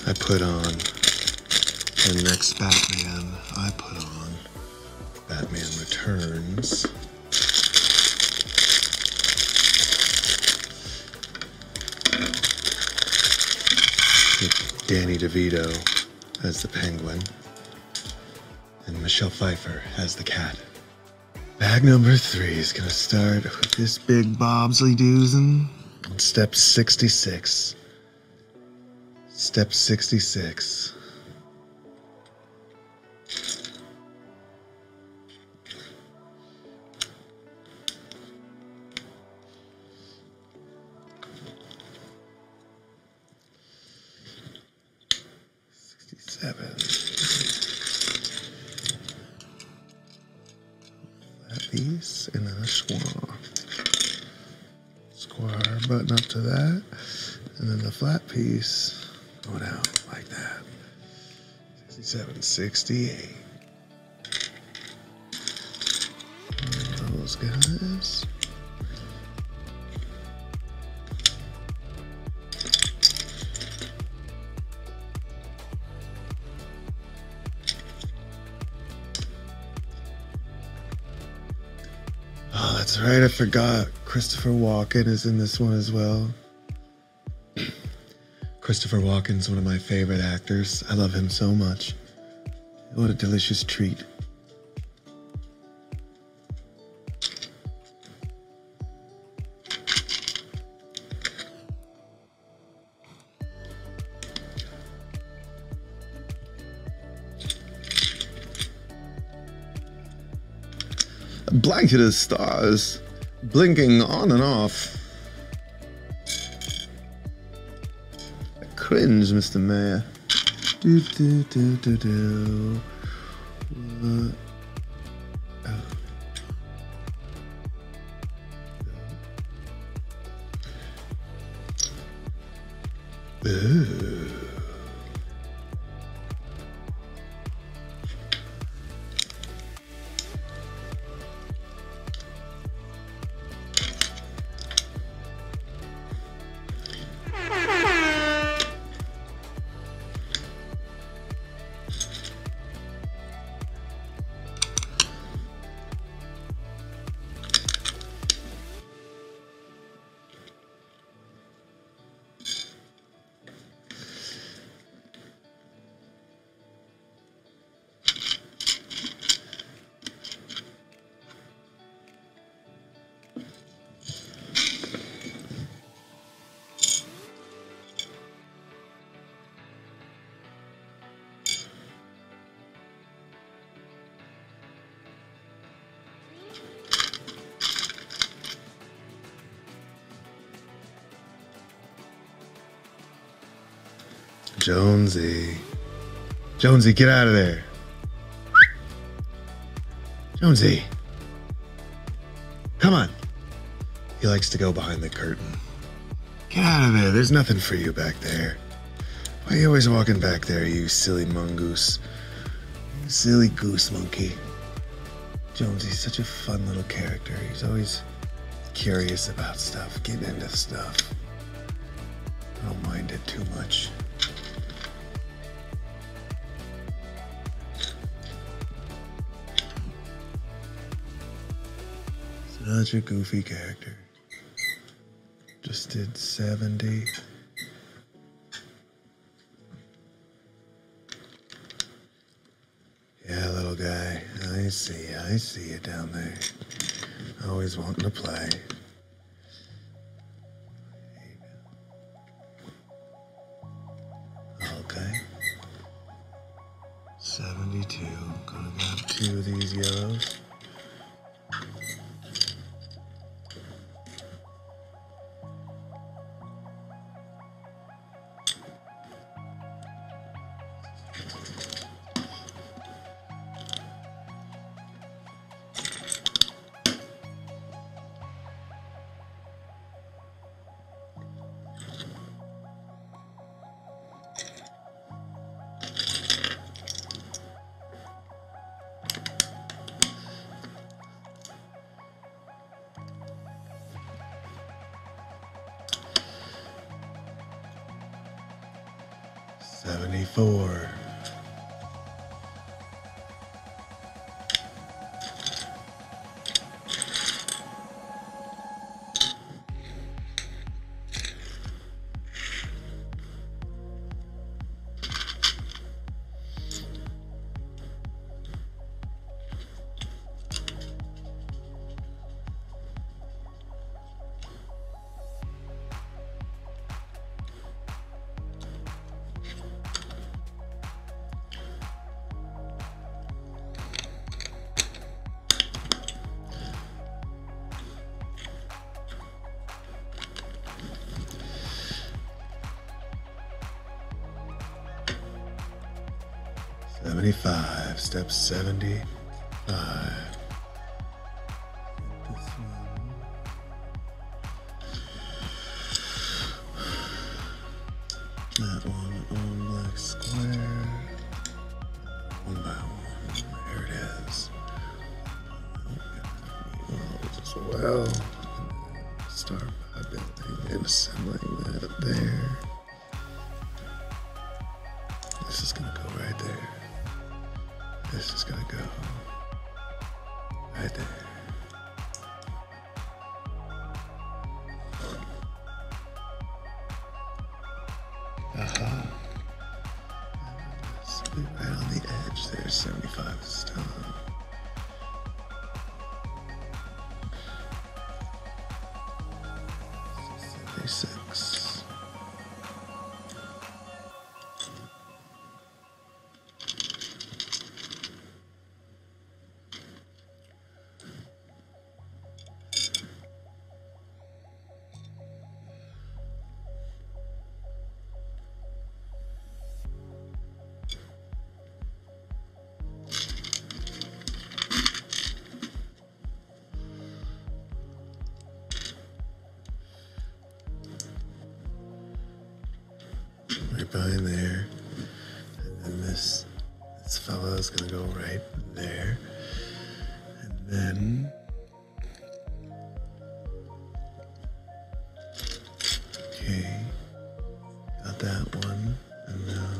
I put on the next Batman. I put on Batman Returns. Danny DeVito as the Penguin, and Michelle Pfeiffer as the cat. Bag number 3 is gonna start with this big Bobsley Doosin. Step 66. Step 66. 67. Flat piece and then a square. Square button up to that. And then the flat piece going out like that. 67, 68. Those guys. Oh, that's right. I forgot. Christopher Walken is in this one as well. Christopher Walken's one of my favorite actors. I love him so much. What a delicious treat. A blanket of stars, blinking on and off. I cringe, Mr. Mayor. Do do do do do. What? Oh. Ooh. Jonesy. Jonesy, get out of there. Jonesy. Come on. He likes to go behind the curtain. Get out of there. There's nothing for you back there. Why are you always walking back there, you silly mongoose? You silly goose monkey. Jonesy's such a fun little character. He's always curious about stuff, getting into stuff. I don't mind it too much. Such a goofy character. Just did 70. Yeah, little guy. I see you down there. Always wanting to play. Okay. 72. Gonna grab 2 of these yellows. $74. 75, step 75. This one. That one on black square. One by one. There it is. As well. Start by building and assembling that there. This is gonna go right there. This is gonna go right there. Aha. Right on the edge there, 75 is done. Right behind there, and then this fella is gonna go right there, and then okay, got that one, and now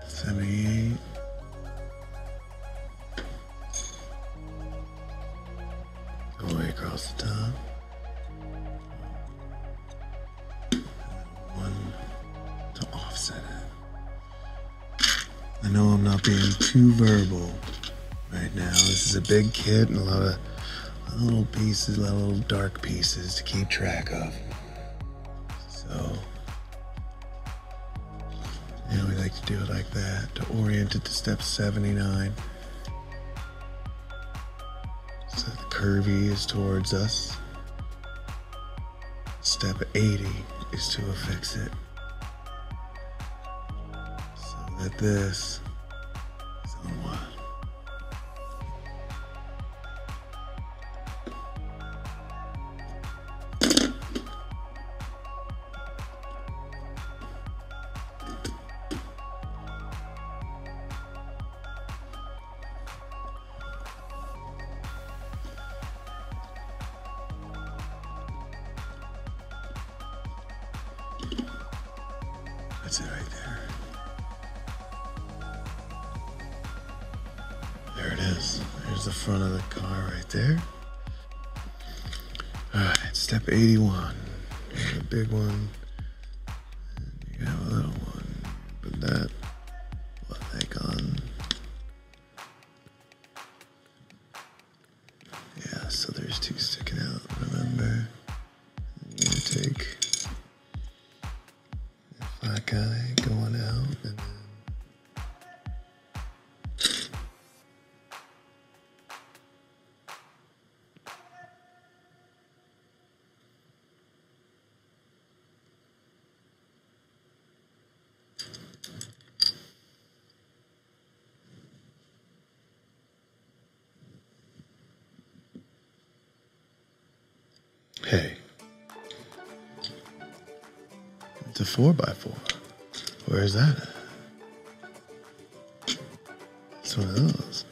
.78. All the way across the top. And then one to offset it. I know I'm not being too verbal right now. This is a big kit and a lot of little pieces, a lot of little dark pieces to keep track of. So yeah, we like to do it like that to orient it to step 79. So the curvy is towards us. Step 80 is to affix it. So that this is on what? That's it right there. There it is. There's the front of the car right there. Alright, step 81. You have a big one. And you have a little one. Put that like on. Yeah, so there's two sticking out, remember? And you take that guy going out, and then hey, it's a 4x4. Where's that at? It's one of those.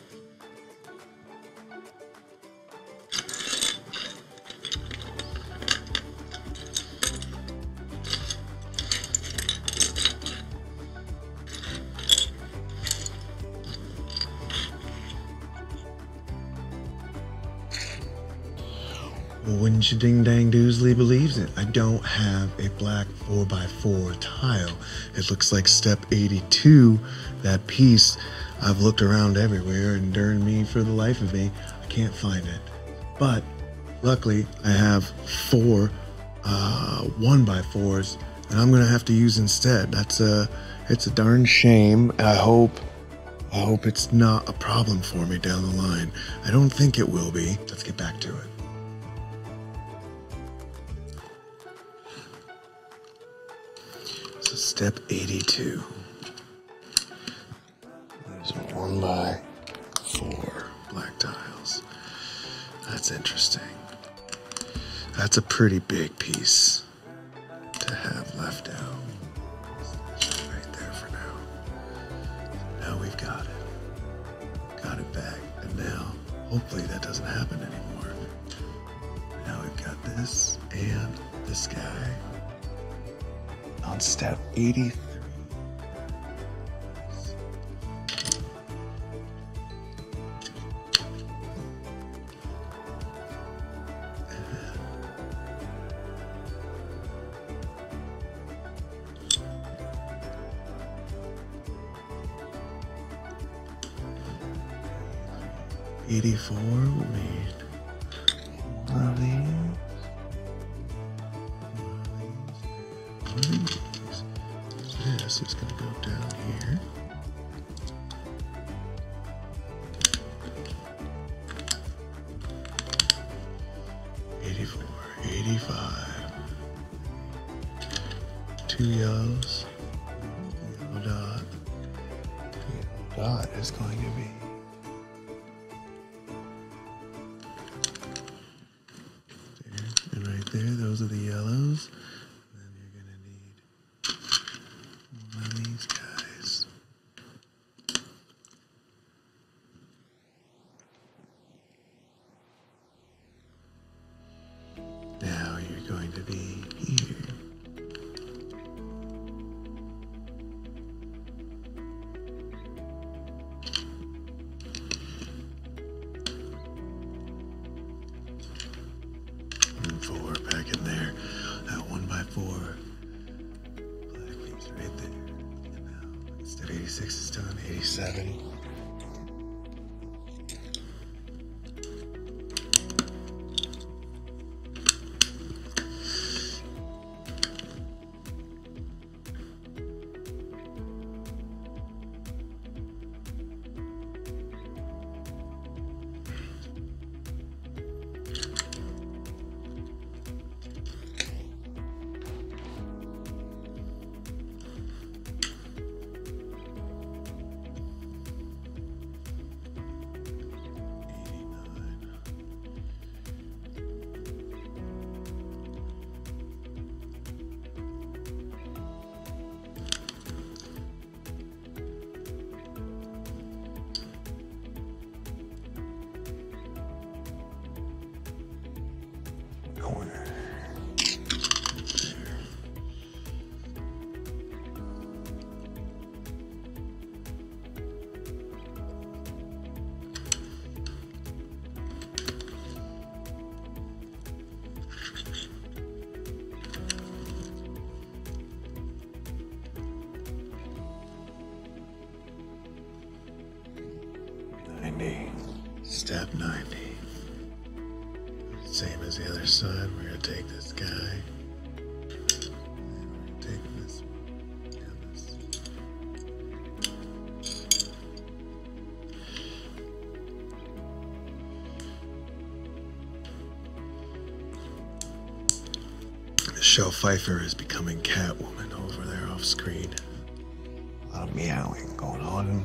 Well, wouldn't you ding dang doozly believes it? I don't have a black 4x4 tile. It looks like step 82, that piece. I've looked around everywhere, and darn me, for the life of me, I can't find it. But luckily, I have four 1x4s and I'm gonna have to use instead. It's a darn shame. I hope it's not a problem for me down the line. I don't think it will be. Let's get back to it. So step 82. There's 1 by 4 black tiles. That's interesting. That's a pretty big piece to have left out. Right there for now. Now we've got it. Got it back. And now, hopefully that doesn't happen anymore. Now we've got this and this guy on step 83. '84 will need one of these. This is going to go down here. '84, '85. 2 yellows. Yellow dot. Yellow dot is going to be there, those are the yellows. And then you're gonna need one of these guys. Now you're going to be here. And 4 back in there. That 1 by 4 black piece right there. And now instead of 86 is done, 87. Corner. Step 90. Same as the other side, we're going to take this guy, and we're going to take this one, and this. Michelle Pfeiffer is becoming Catwoman over there off screen. A lot of meowing going on.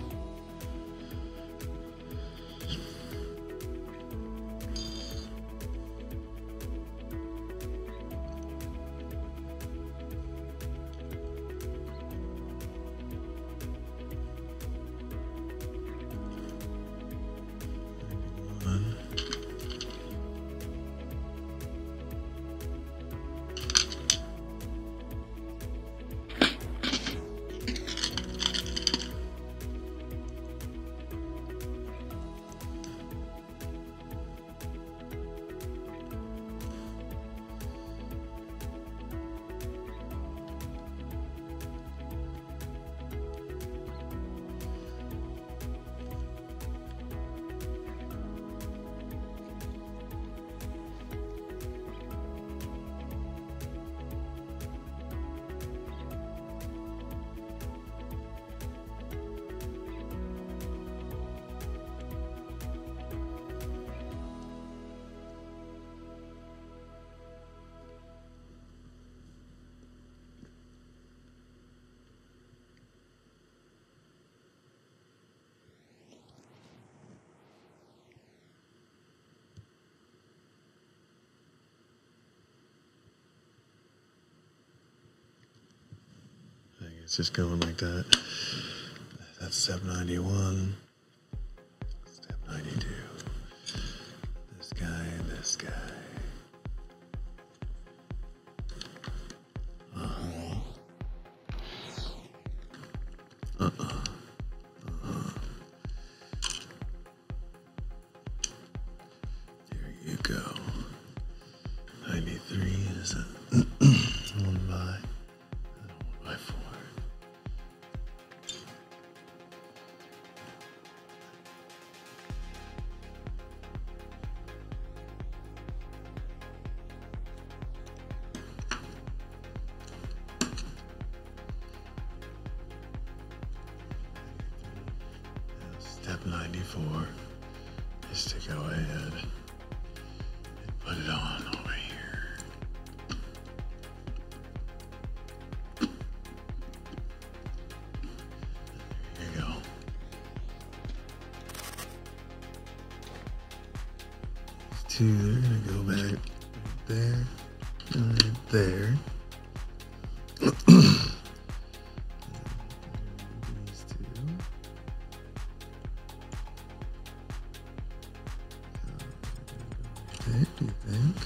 It's just going like that. That's step 91. Step 92. This guy and this guy. There you go. 93 is a 1x4. Step 94 is to go ahead and put it on over here. There you go. These two, they're gonna go back right there and right there. These two. There, do you think?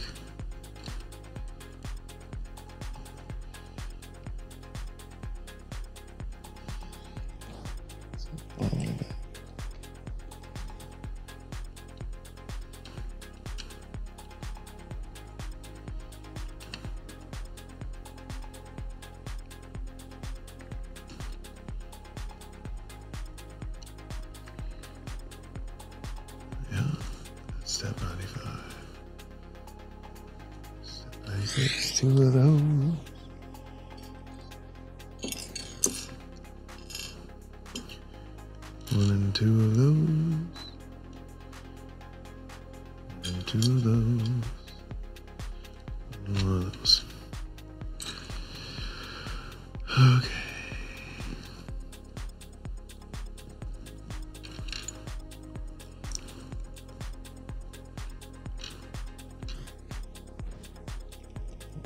Yeah, that's step 95. Step 96, two of those. One and two of those. One and two of those. One of those. Okay.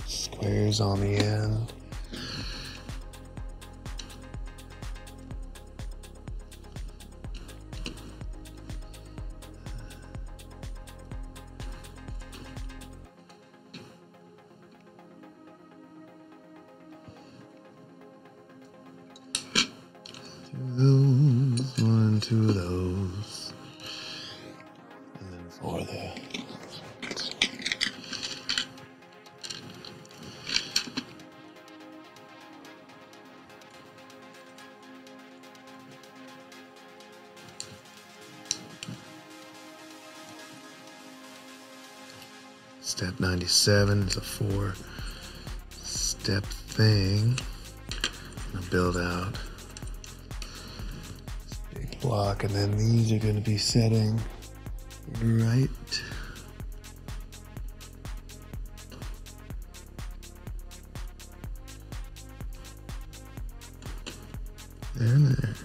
Squares on the end. Two of those, one and two of those. And then for the step 97 is a 4-step thing. I'm gonna build out this big block, and then these are gonna be setting right there and there.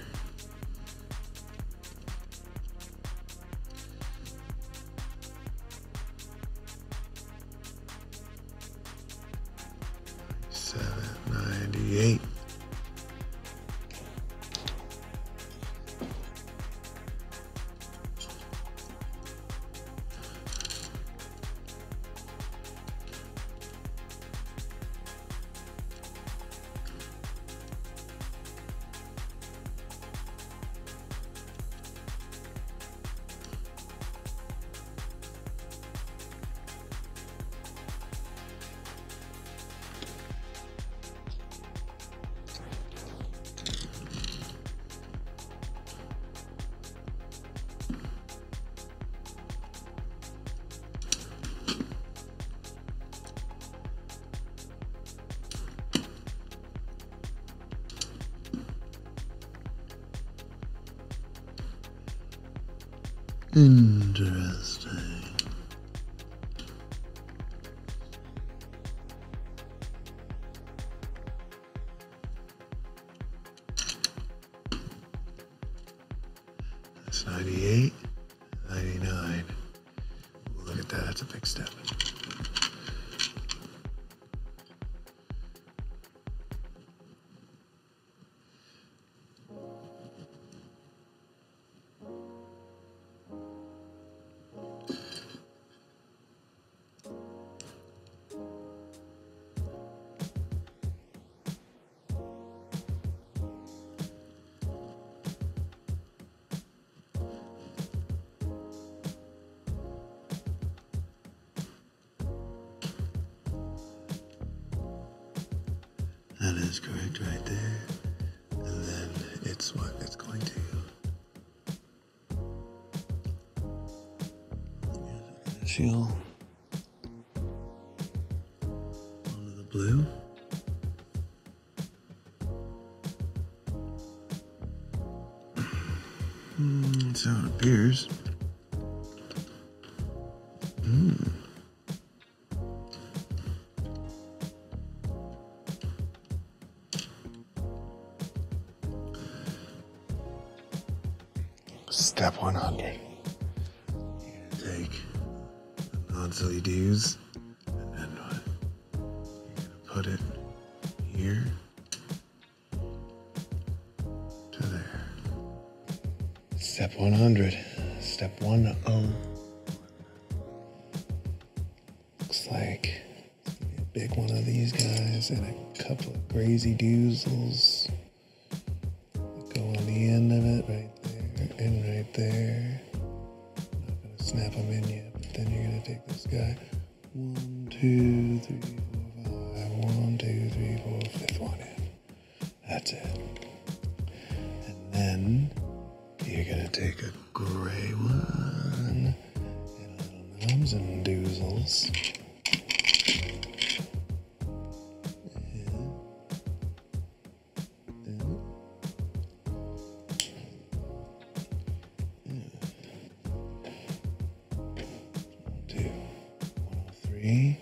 Seven, 98. Interesting. That's 98, 99. Look at that, that's a big step. That is correct right there. And then it's what? It's going to seal onto the blue. That's how it appears. Step 100. You're gonna take the non-silly do's and then what? You're gonna put it here to there. Step 100. Step 10. Looks like it's gonna be a big one of these guys and a couple of crazy doozles that go on the end of it right there and right there. I'm not gonna snap them in yet, but then you're gonna take this guy. 1, 2, 3, 4, 5. 1, 2, 3, 4, fifth one in. That's it. And then you're gonna take a gray one and little knobs and doozles. Three.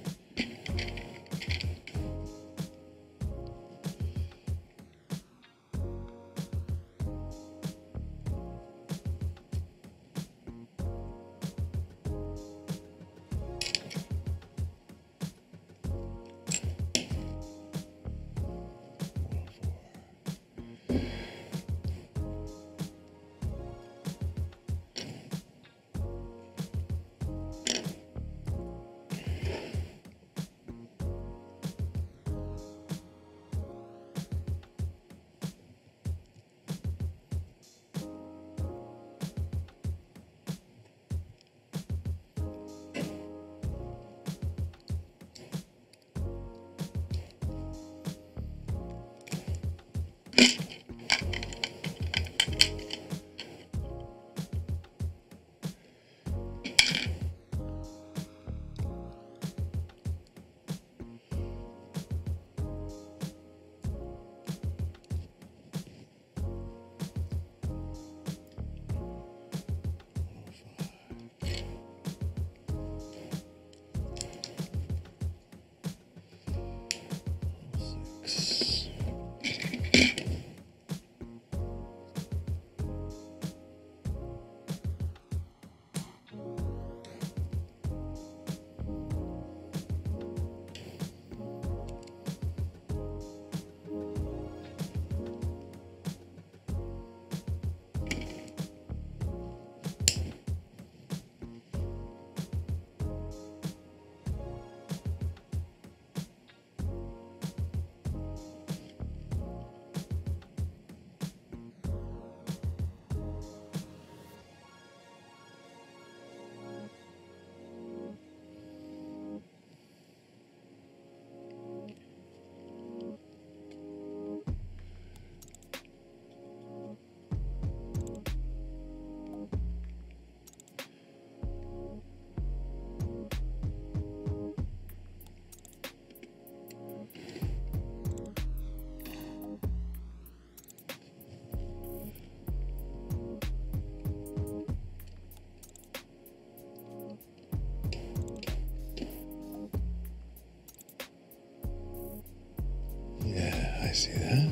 See that?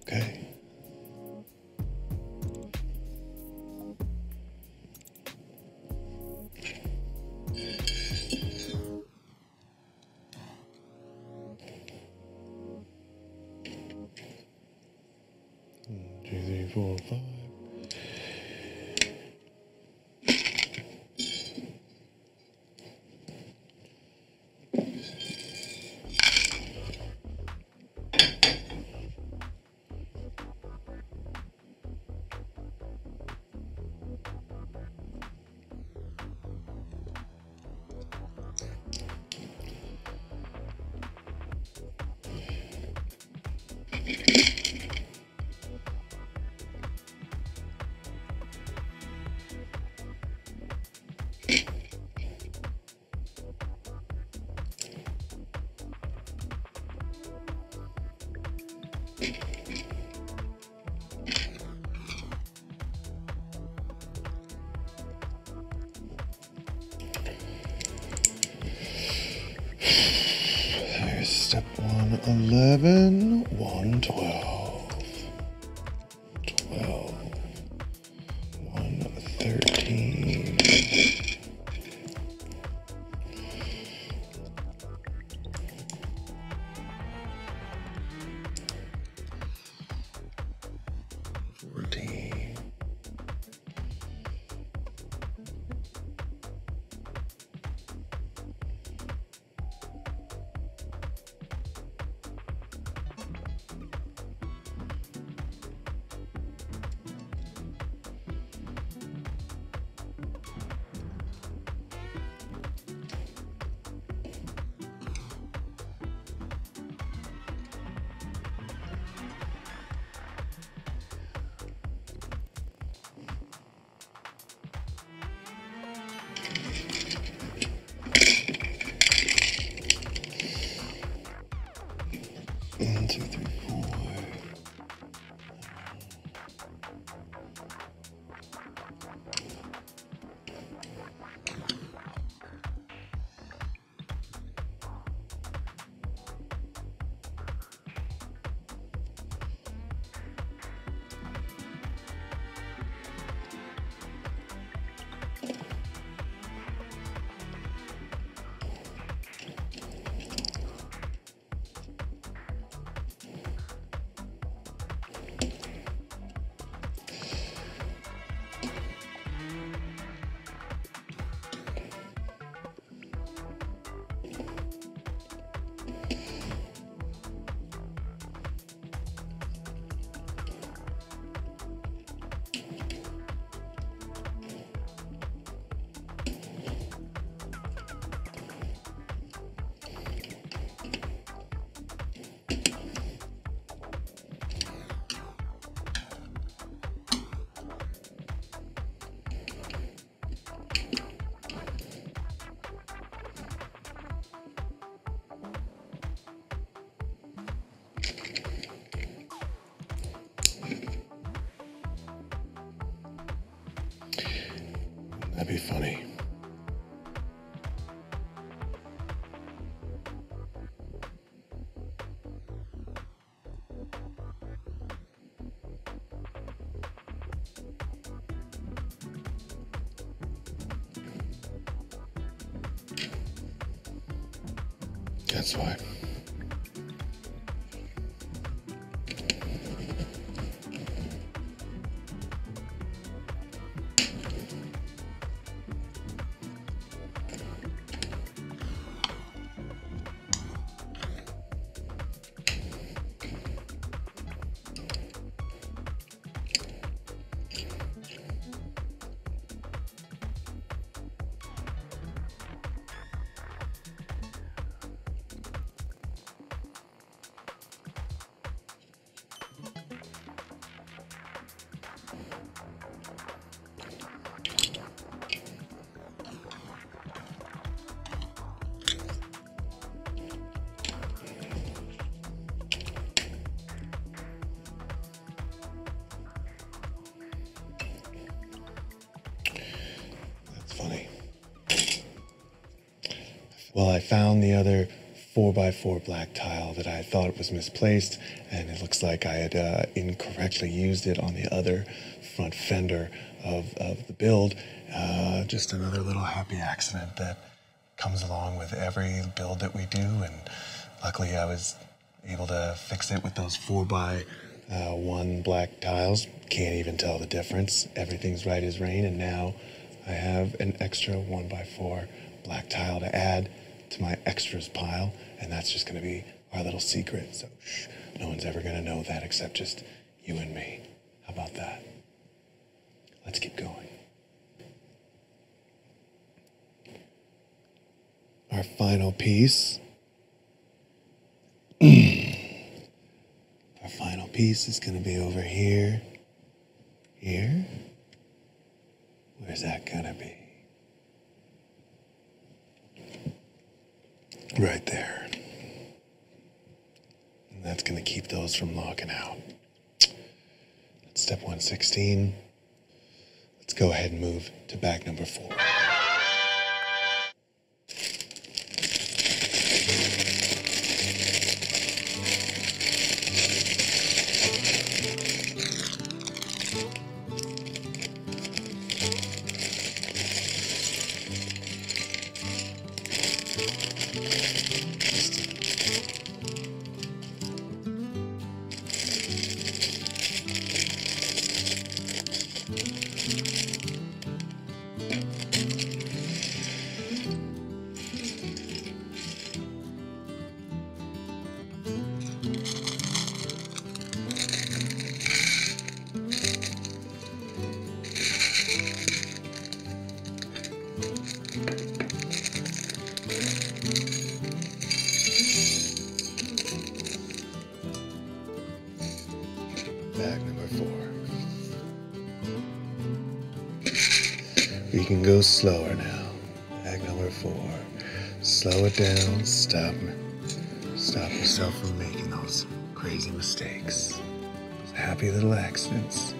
Okay. One, 2, 3, 4, 5. There's step 111, 112, 12, 113. One, two, three, four. That'd be funny. That's why. Funny. Well, I found the other 4x4 black tile that I thought was misplaced, and it looks like I had incorrectly used it on the other front fender of the build. Just another little happy accident that comes along with every build that we do, and luckily I was able to fix it with those 4x1 black tiles. Can't even tell the difference. Everything's right as rain, and now I have an extra 1x4 black tile to add to my extras pile, and that's just going to be our little secret. So shh, no one's ever going to know that except just you and me. How about that? Let's keep going. Our final piece. Our final piece is going to be over here. Here? Where's that going to be? Right there. And that's going to keep those from locking out. That's step 116. Let's go ahead and move to bag number 4. Bag number 4. We can go slower now. Bag number 4. Slow it down. Stop yourself from making those crazy mistakes. Those happy little accidents.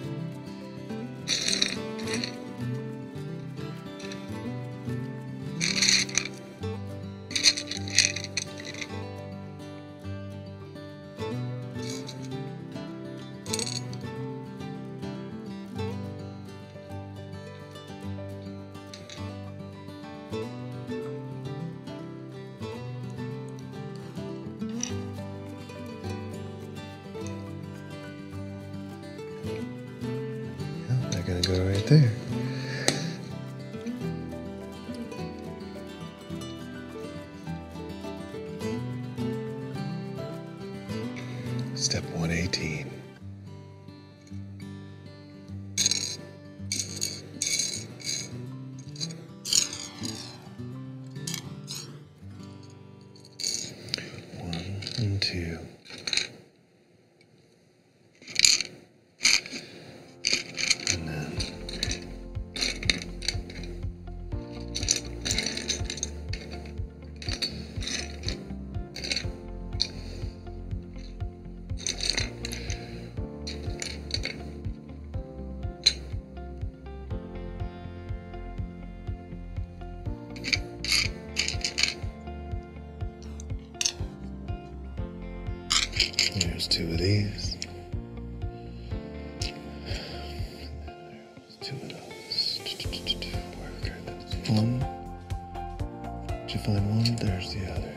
They're gonna go right there. Step 118. One and 2. And then there's 2 of these. There's 2 of those. Worker, that's 1. Did you find 1? There's the other.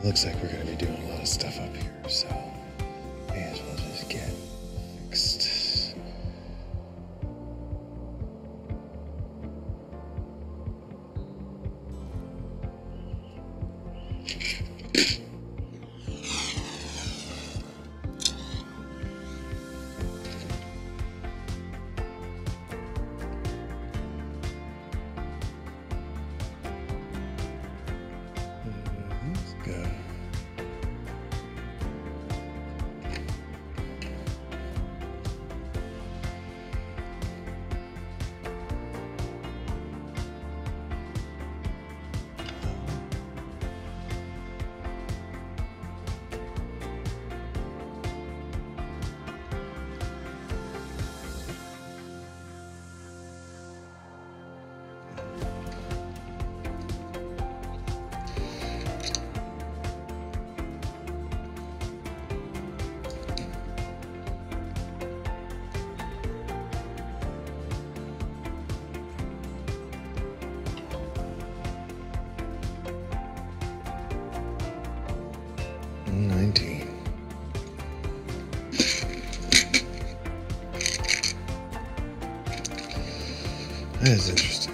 Looks like we're going to be doing a lot of stuff up here, so may as well just get fixed. Let's go. That is interesting.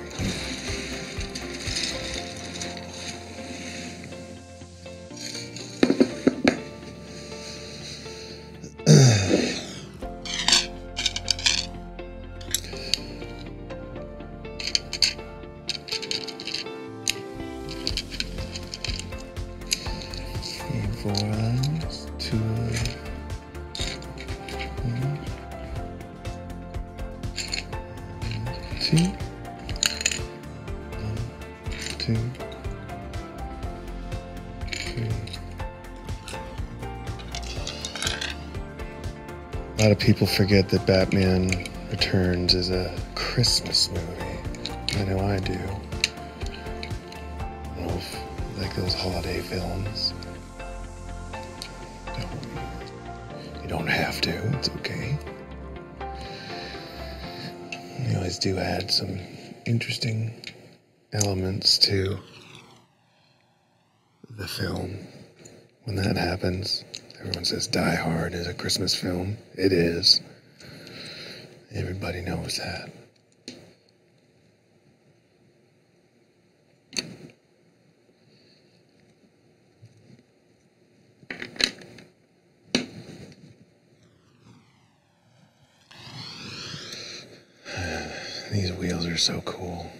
2, 3. A lot of people forget that Batman Returns is a Christmas movie. I know I do. I don't know if you like those holiday films. You don't have to, it's okay. You always do add some interesting elements to the film. When that happens, everyone says Die Hard is a Christmas film. It is. Everybody knows that. These wheels are so cool.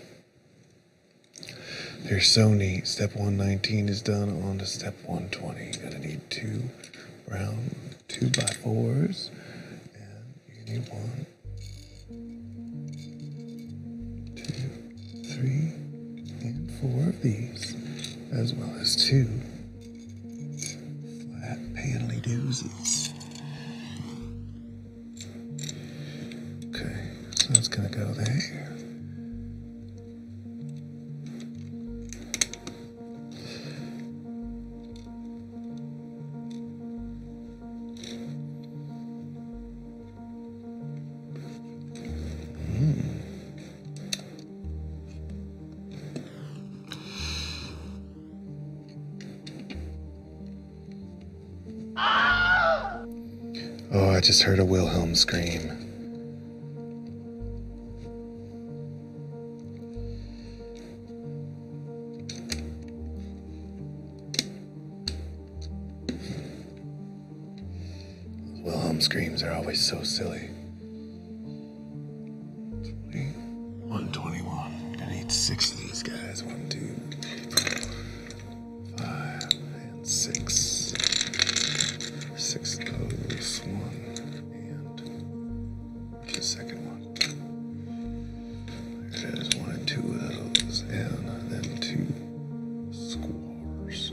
They're so neat. Step 119 is done. On to step 120. You're gonna need 2 round 2x4s, and you need 1, 2, 3, and 4 of these, as well as 2 flat panely doozies. Okay, so it's gonna go there. Oh, I just heard a Wilhelm scream. Those Wilhelm screams are always so silly. 121. Gonna need 6 of these guys. 1, 2, 3, 4, 5, and 6. 6 of those. 1 and the second one. There it is. 1 and 2 of those, and then 2 squares.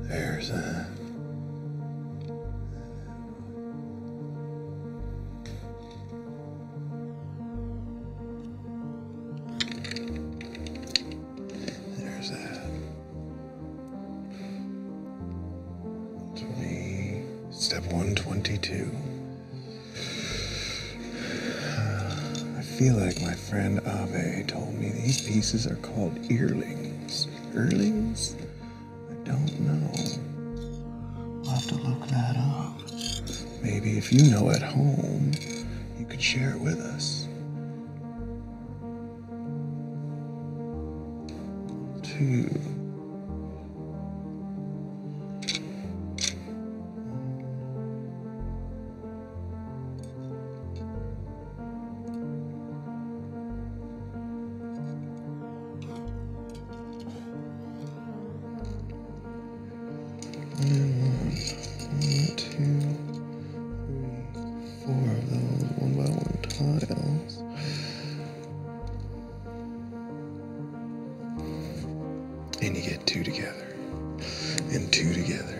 There's that. There's that. 20. Step 122. I feel like my friend Ave told me these pieces are called earlings. Earlings? I don't know. We'll have to look that up. Maybe if you know at home, you could share it with us. 2. And 1, 2, 3, 4 of those 1x1 tiles. And you get 2 together. And 2 together.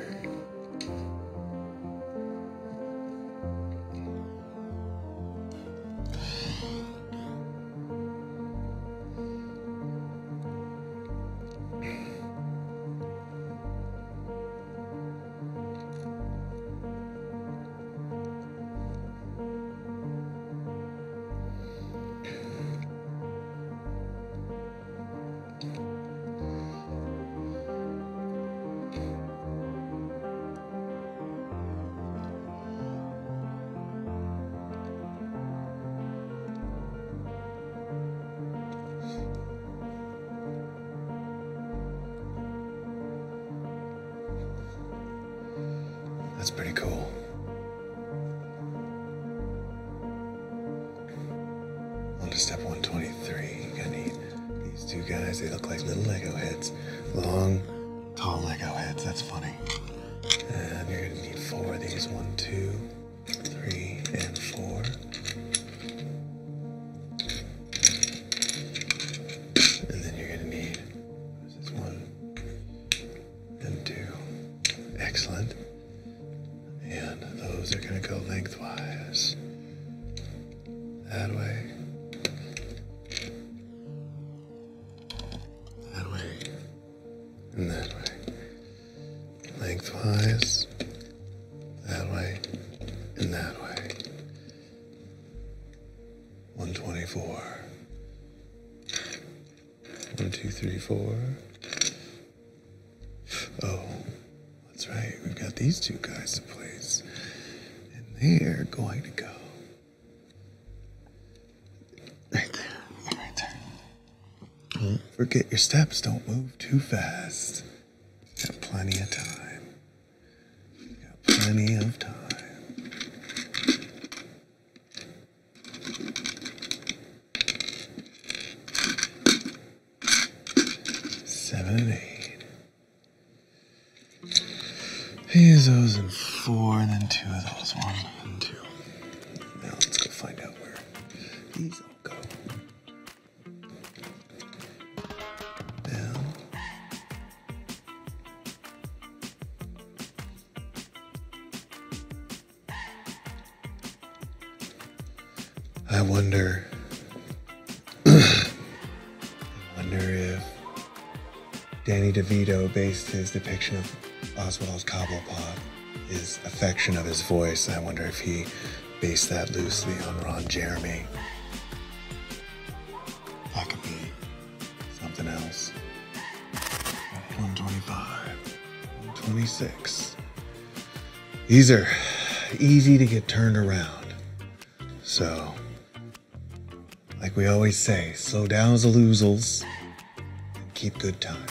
That's pretty cool. On to step 123. You're gonna need these two guys. They look like little Lego heads. Long, tall Lego heads. That's funny. And you're gonna need 4 of these. 1, 2, 3, and 4. And then you're gonna need, what is this, 1 and 2. Excellent. And those are gonna go lengthwise. That way. That way. And that way. Lengthwise. That way. And that way. 124. 1, 2, 3, 4. Oh, that's right. We've got these two guys to place. And they're going to go right there. Right there. Don't forget your steps. Don't move too fast. Got plenty of time. Got plenty of time. 7 and 8. Use those in 4, and then 2 of those. 1 and 2. Now let's go find out where these all go. Down. I wonder if Danny DeVito based his depiction of Oswald's Cobblepot, his affection of his voice. I wonder if he based that loosely on Ron Jeremy. That could be something else. 125, 126. These are easy to get turned around. So, like we always say, slow down as the losels and keep good time.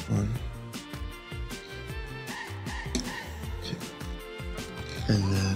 One, 2, and then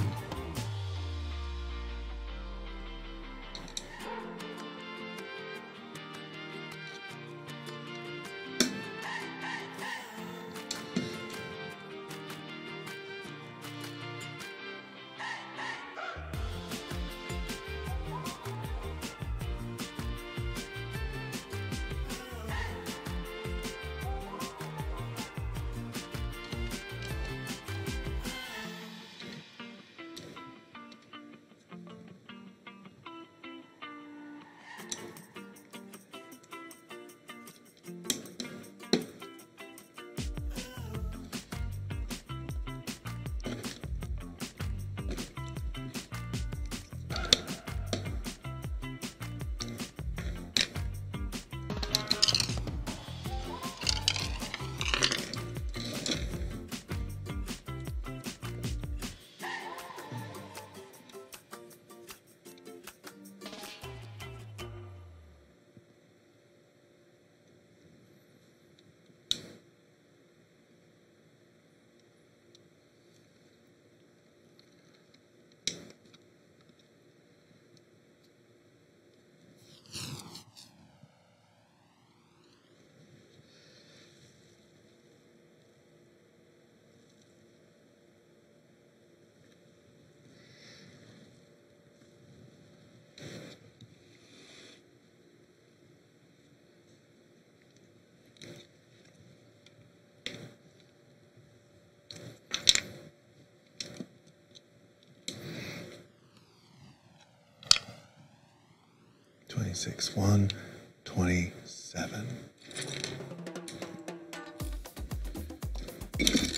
Six, 127.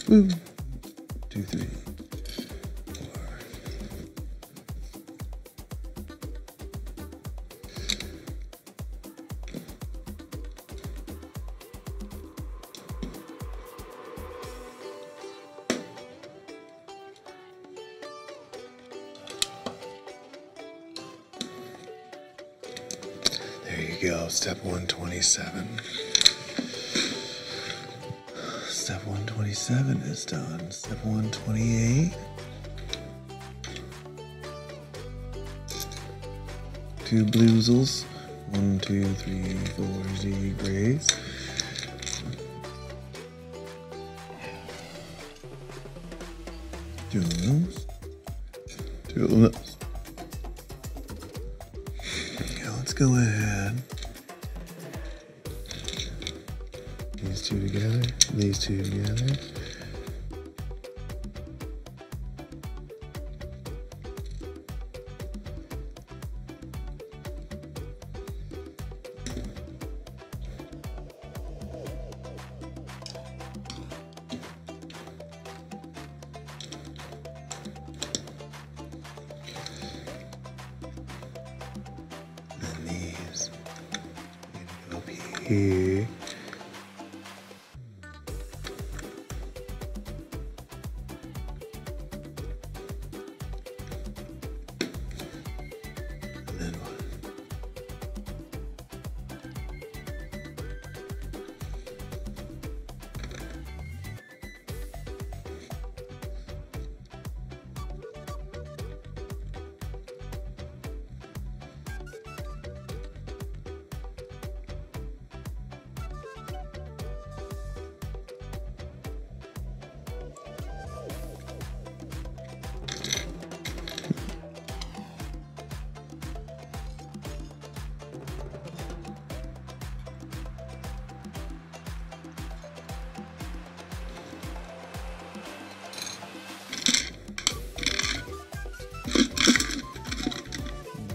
Woo. 2, 3, 4. There you go, step 127. Step 127 is done. Step 128. 2 bloozles. 1, 2, 3, 4 zebras. Two of those. 2 of those. Okay, let's go ahead. These 2 together, these 2 together. And these go up here.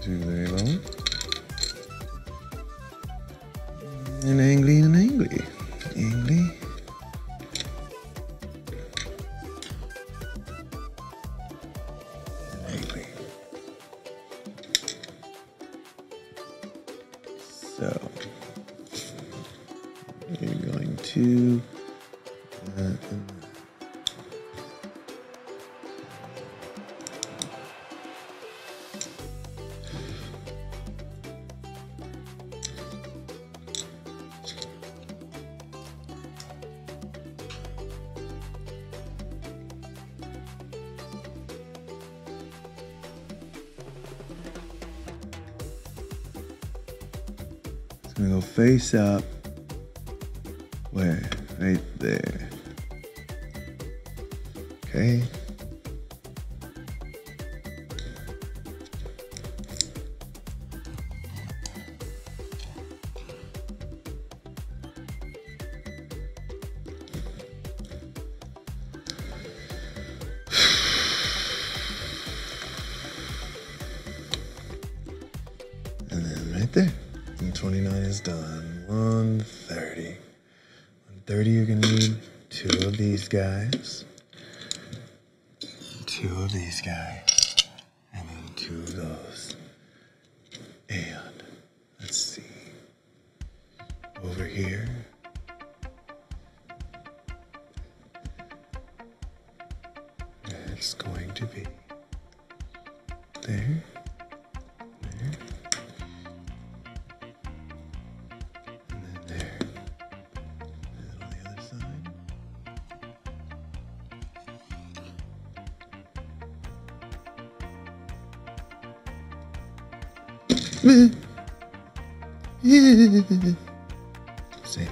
Very well. And angry and angry. Angry. Angry. So you're going to it's gonna go face up. Where? Right there. Okay. And then right there. And 29 is done. 130. 130, you're gonna need 2 of these guys. 2 of these guys. And then 2 of those. And let's see. Over here. It's going to be there.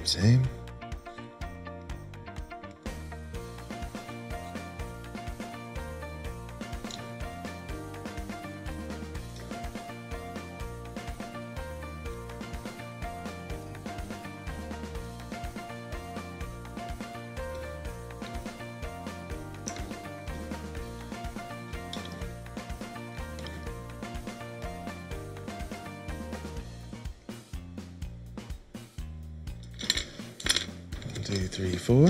Same. One, 2, 3, 4.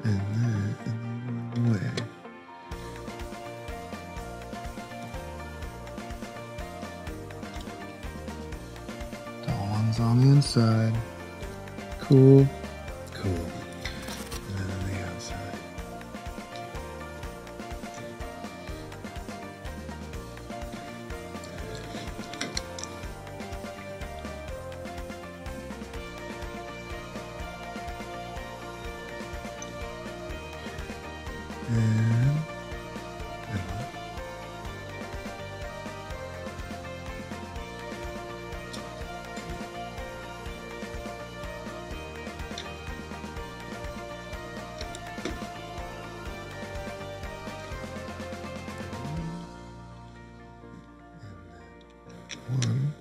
And then another way. Tall ones on the inside. Cool. Cool. And then on the outside. And one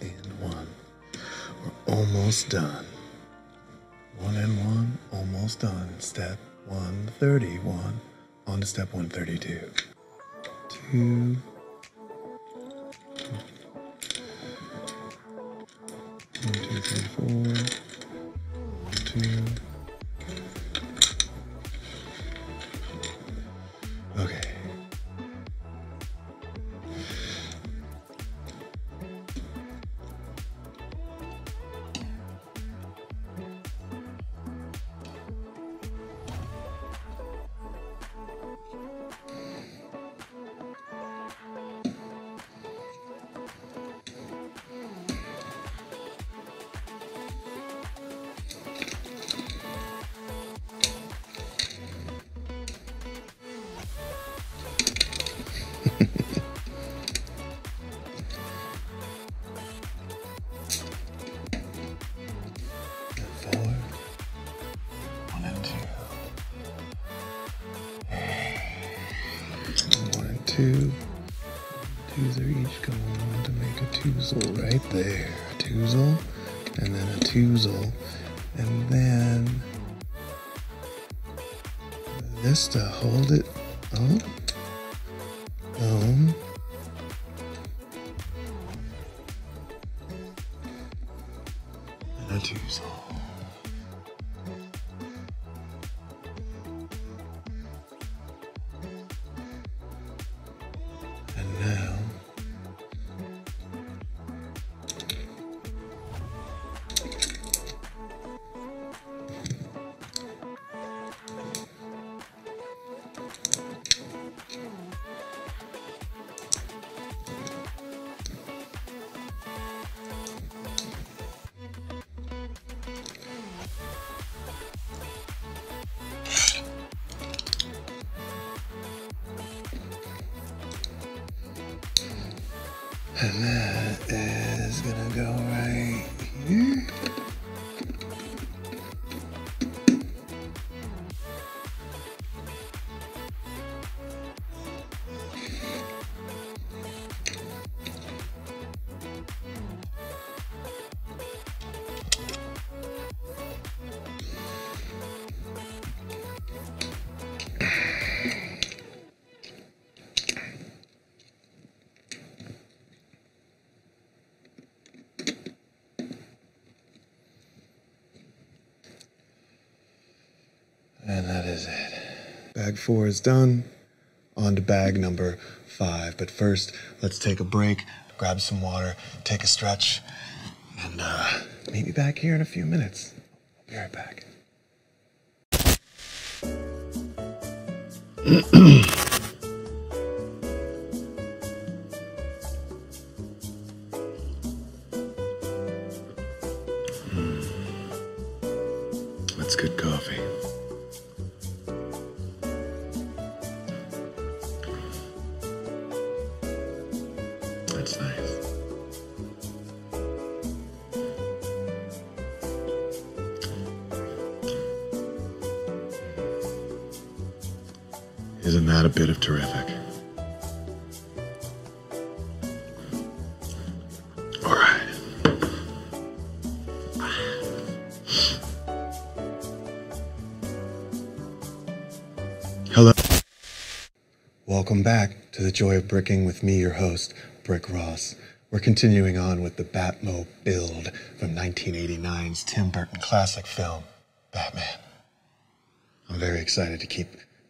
and one. We're almost done. 1 and 1, almost done. Step 131. On to step 132. 2. 1, 2, 3, 4. 2. Okay. Two. Twos are each going on to make a twozel right there. A twozel, and then a twozel, and then this to hold it up. And a twozel. Now, and that is gonna go right here. And that is it. Bag 4 is done. On to bag number 5. But first, let's take a break, grab some water, take a stretch, and meet me back here in a few minutes. I'll be right back. That's good coffee. That's nice. Isn't that a bit of terrific? All right. Hello. Welcome back to The Joy of Bricking with me, your host, Brick Ross. We're continuing on with the Batmobile from 1989's Tim Burton classic film, Batman. I'm very excited to keep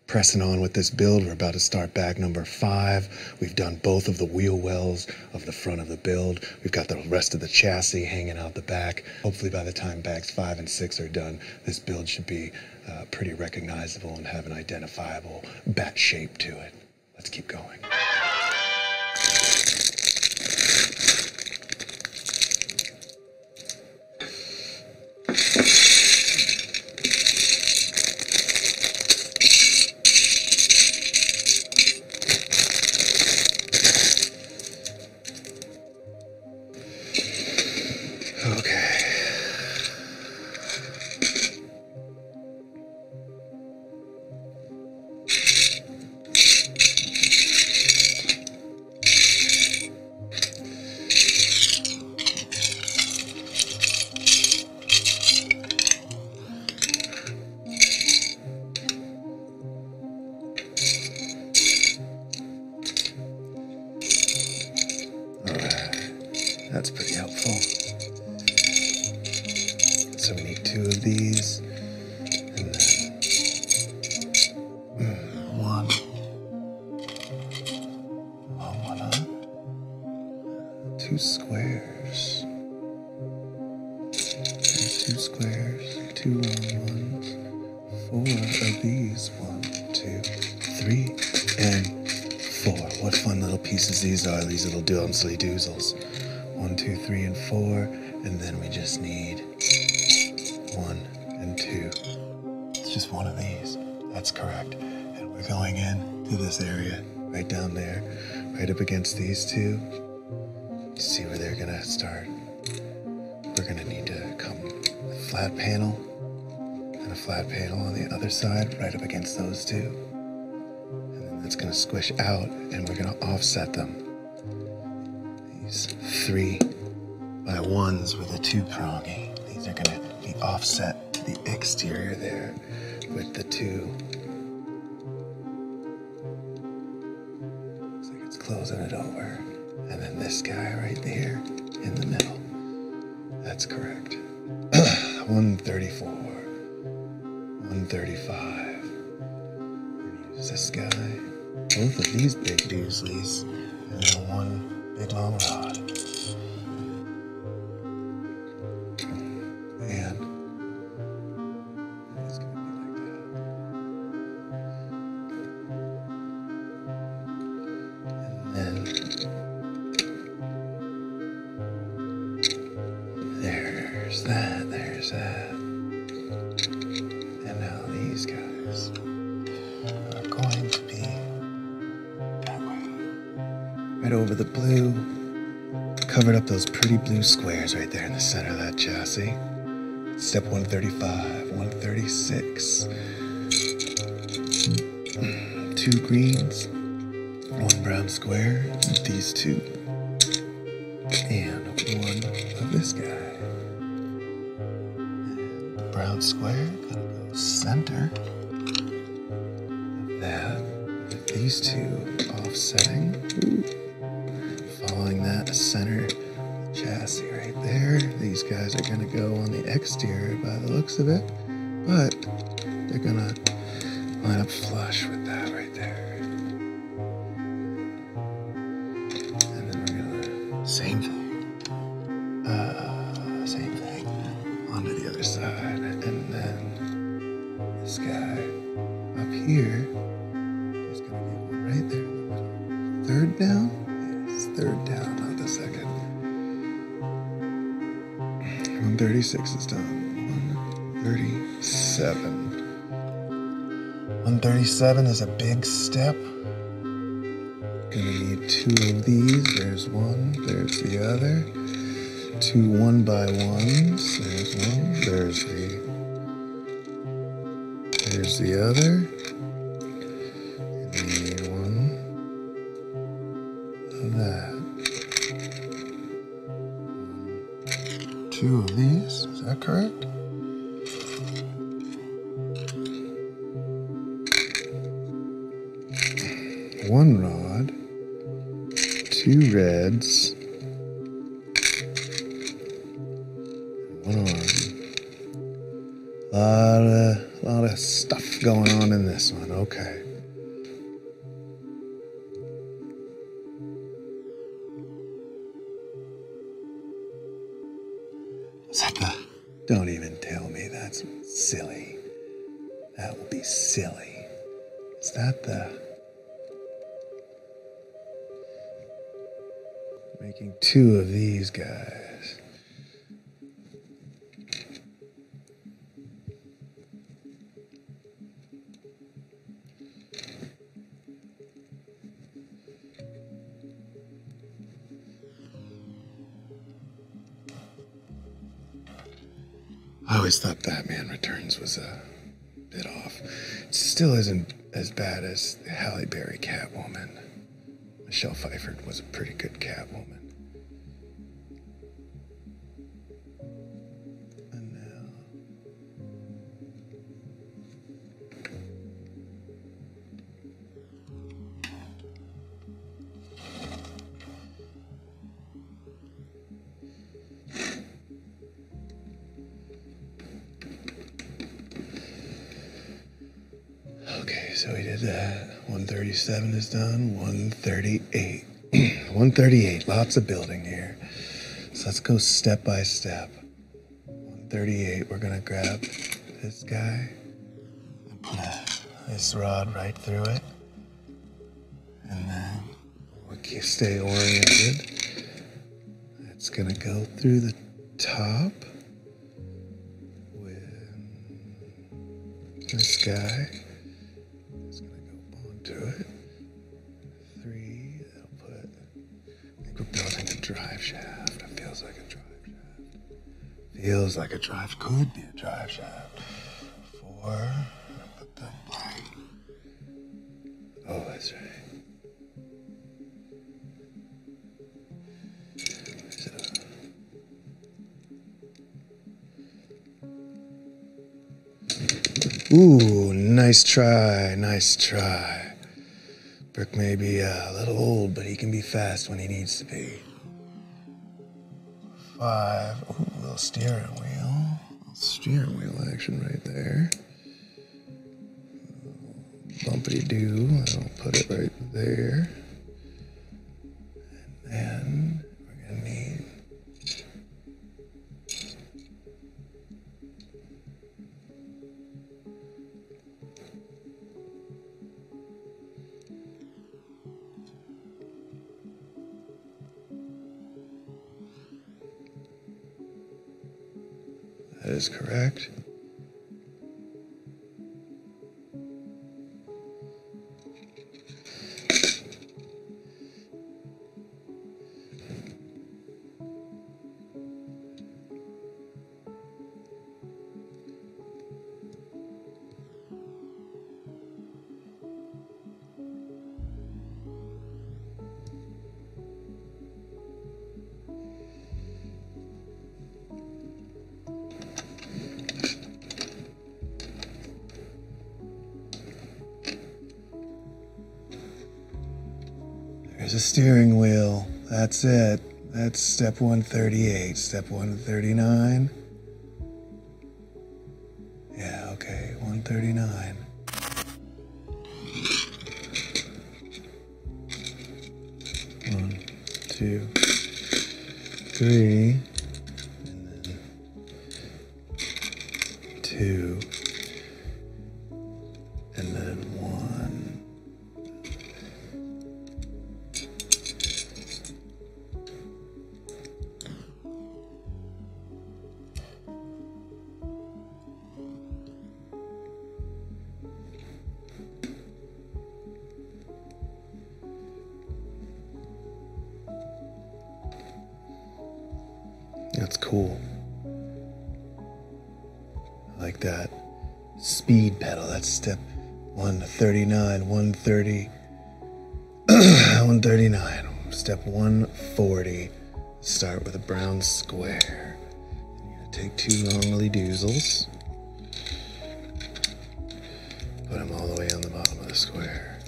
pressing on with this build. We're about to start bag number 5. We've done both of the wheel wells of the front of the build. We've got the rest of the chassis hanging out the back. Hopefully by the time bags 5 and 6 are done, this build should be pretty recognizable and have an identifiable bat shape to it. Let's keep going. That's pretty helpful. So we need 2 of these, and then 1. Oh, one on. 2 squares. There's 2 squares, 2 long ones, 4 of these. 1, 2, 3, and 4. What fun little pieces these are, these little doomsly doozles. 1, 2, 3, and 4, and then we just need 1 and 2. It's just one of these. That's correct. And we're going in to this area right down there, right up against these 2. See where they're gonna start. We're gonna need to come a flat panel and a flat panel on the other side, right up against those 2. And then that's gonna squish out, and we're gonna offset them. 3 by 1s with a 2-prongy. These are going to be offset to the exterior there with the 2. Looks like it's closing it over. And then this guy right there in the middle. That's correct. 134. 135. We're going to use this guy. Both of these big doozlies. And then 1 big long rod. And it's going to be like that. And then there's that, there's that. And now these guys are going to be that way. Right over the blue. Covered up those pretty blue squares right there in the center of that chassis. Step 135, 136. 2 greens, 1 brown square, these 2. And 1 of this guy. And the brown square gonna go center of that with these 2 offsetting. Ooh. Following that center chassis right there. These guys are gonna go on the exterior by the looks of it, but they're gonna line up flush with that right there. And then we're gonna same thing onto the other side, and then this guy up here is gonna be one right there. 3rd down. 3rd down, not the 2nd. 136 is done. 137. 137 is a big step. Gonna need 2 of these. There's 1, there's the other. 2 1 by 1s. There's 1, there's the other. And we need 1 of that. 2 of these, is that correct? One rod, 2 reds, 1 arm. lot of stuff going on in this one. Okay. Is that the... Don't even tell me that's silly. That will be silly. Is that the... Making two of these guys. I always thought Batman Returns was a bit off. It still isn't as bad as Halle Berry Catwoman. Michelle Pfeiffer was a pretty good Catwoman. And now... Okay, so we did that. 137 is done. 138. 138. Lots of building here. So let's go step by step. 138. We're gonna grab this guy and put this rod right through it, and then we'll stay oriented. It's gonna go through the top with this guy. To it. 3, that'll put, I think we're building a drive shaft. It feels like a drive shaft. Feels like a drive, could be a drive shaft. 4, put the black. Oh, that's right. Ooh, nice try, nice try. Brick may be a little old, but he can be fast when he needs to be. 5. Ooh, little steering wheel. Little steering wheel action right there. Bumpity doo. I'll put it right there. And then we're gonna need that is correct. There's a steering wheel. That's it. That's step 138. Step 139. Yeah, okay, 139. One, 2, 3, and then 2, and then 1. That's cool. I like that. Speed pedal, that's step 139, 130, 139. Step 140, start with a brown square. You're gonna take 2 long doozles, put them all the way on the bottom of the square.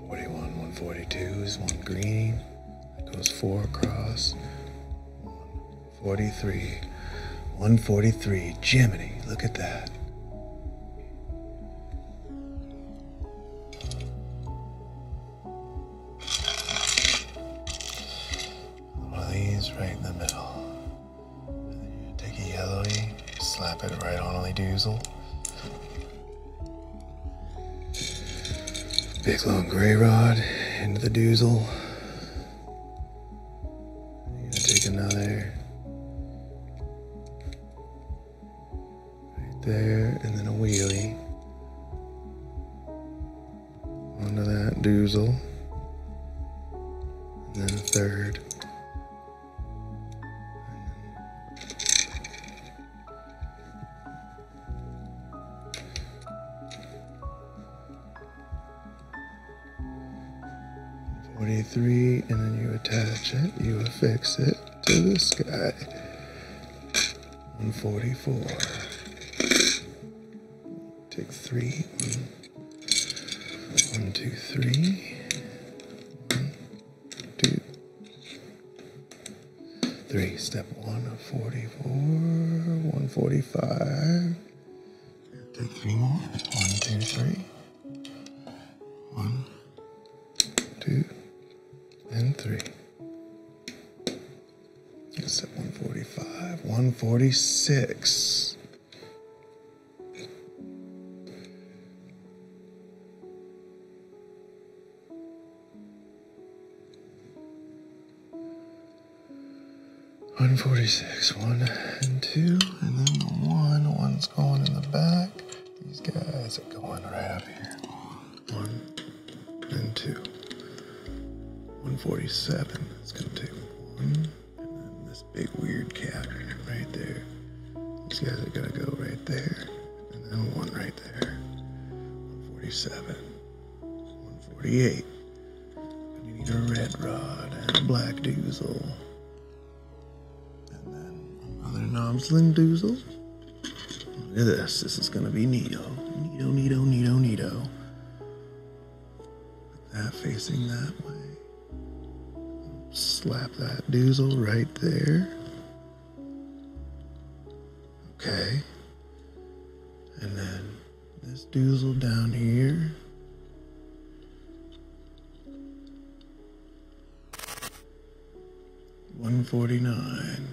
41, 142 is one green. That goes 4 across. 143, 143. Jiminy, look at that. One of these right in the middle. And then you take a yellowy, slap it right on the doozle. Big long gray rod into the doozle. You're gonna take another right there, and then a wheelie onto that doozle, and then a third. 43, and then you attach it, you affix it to this guy. 144. Take 3. 1, 2, 3. 1, 2, 3. Step 1 of 44. 145. Take 3 more. 1, 2, 3. 1, 2, and 3. Step 145, 146. One and 2, and then the one's going in the back. These guys are going right up here. 1 and 2. 147. It's gonna take 1, and then this big weird cap right there. These guys are gonna go right there, and then 1 right there. 147. 148. You need a red rod and a black doozle, and then another knobsling doozle. Look at this. This is gonna be neato. Neato. Put that facing that way. Slap that doozle right there. Okay. And then this doozle down here. $149.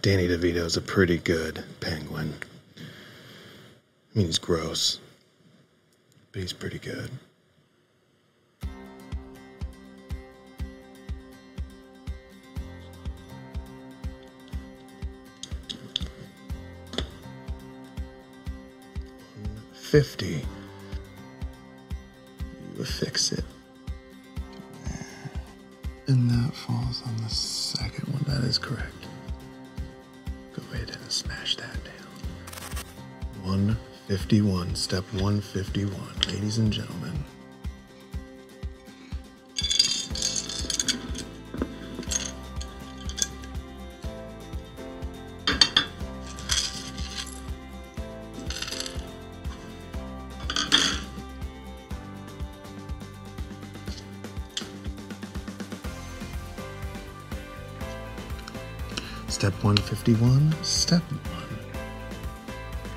Danny DeVito's a pretty good penguin. I mean, he's gross, but he's pretty good. $50. You affix it. And that falls on the second one. That is correct. Go ahead and smash that down. 151. Step 151. Ladies and gentlemen. Step 151, step 1.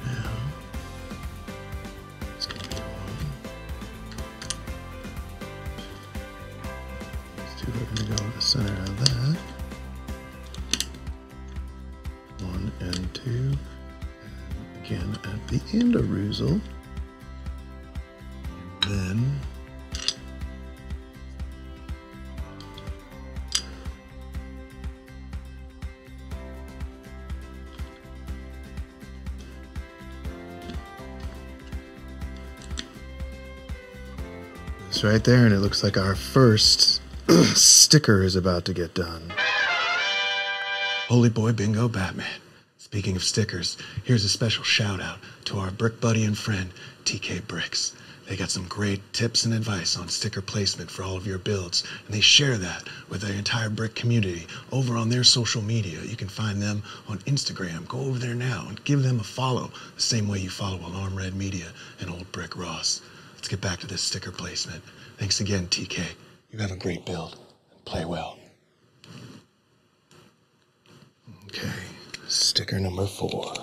Now, it's going to be 1. These two are going to go in the center of that. 1 and 2. And again at the end of Ruzel. And then right there, and it looks like our first sticker is about to get done. Holy boy, bingo, Batman. Speaking of stickers, here's a special shout out to our brick buddy and friend, TK Bricks. They got some great tips and advice on sticker placement for all of your builds, and they share that with the entire brick community over on their social media. You can find them on Instagram. Go over there now and give them a follow, the same way you follow Alarm Red Media and Old Brick Ross. Let's get back to this sticker placement. Thanks again, TK. You have a great build. Play well. Okay, sticker number 4.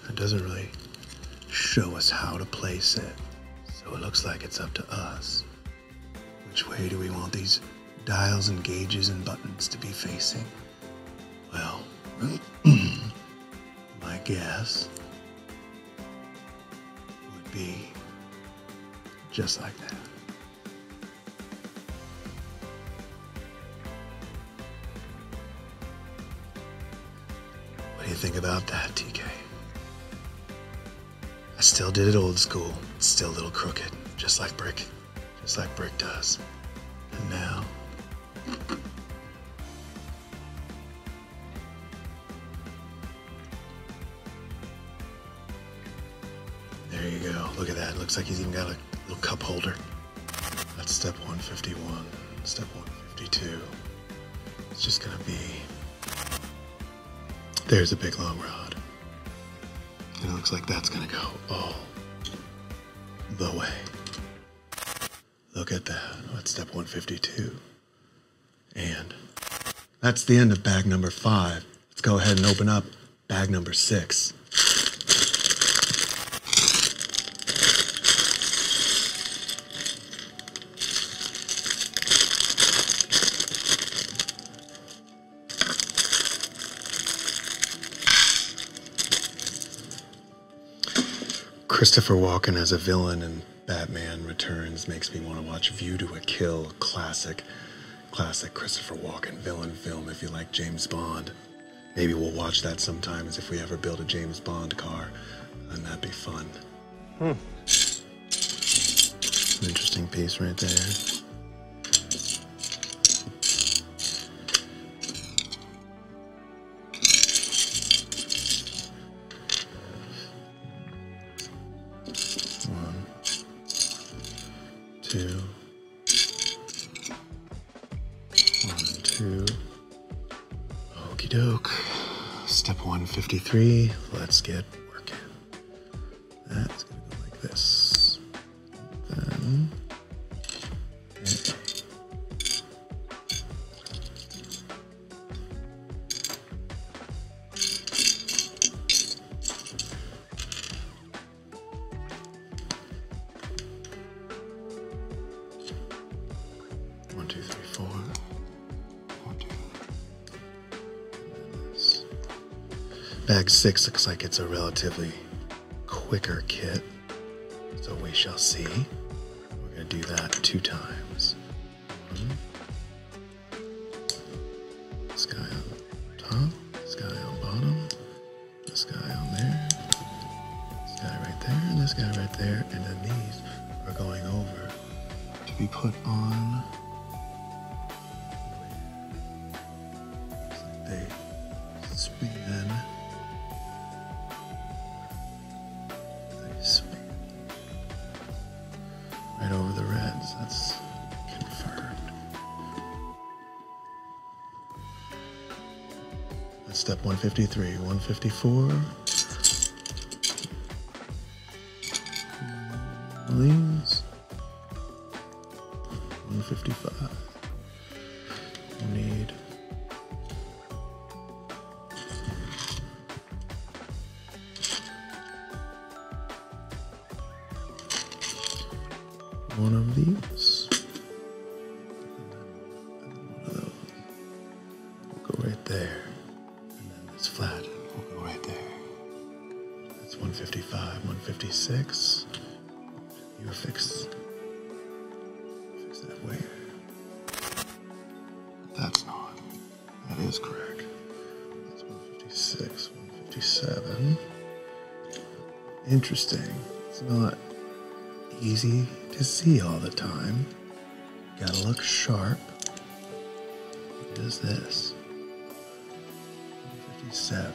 It doesn't really show us how to place it, so it looks like it's up to us. Which way do we want these dials and gauges and buttons to be facing? Well, my guess would be just like that. What do you think about that, TK? I still did it old school. It's still a little crooked, just like brick does. And now, there you go. Look at that. Looks like he's even got a little cup holder. That's step 151. Step 152. It's just gonna be, there's a big long rod. And it looks like that's gonna go all the way. Look at that. That's step 152. And that's the end of bag number 5. Let's go ahead and open up bag number 6. Christopher Walken as a villain in Batman Returns makes me want to watch View to a Kill, classic Christopher Walken villain film if you like James Bond. Maybe we'll watch that sometimes if we ever build a James Bond car, and that'd be fun. An interesting piece right there. Two. Okie doke. Step 153. Let's get working. That's gonna go like this. Then. One, two, three, four. Bag 6 looks like it's a relatively quicker kit, so we shall see. We're going to do that 2 times. This guy on top, this guy on bottom, this guy on there, this guy right there, and this guy right there, and then these are going over to be put on. Looks like they spin. Right over the reds, that's confirmed. That's step 153, 154. Leaves. 155. We need one of these, and then one of those. We'll go right there, and then this flat will go right there. That's 155, 156. You fix that where? That's not. That is correct. That's 156, 157. Interesting. It's not easy to see all the time. Gotta look sharp. What is this? 157,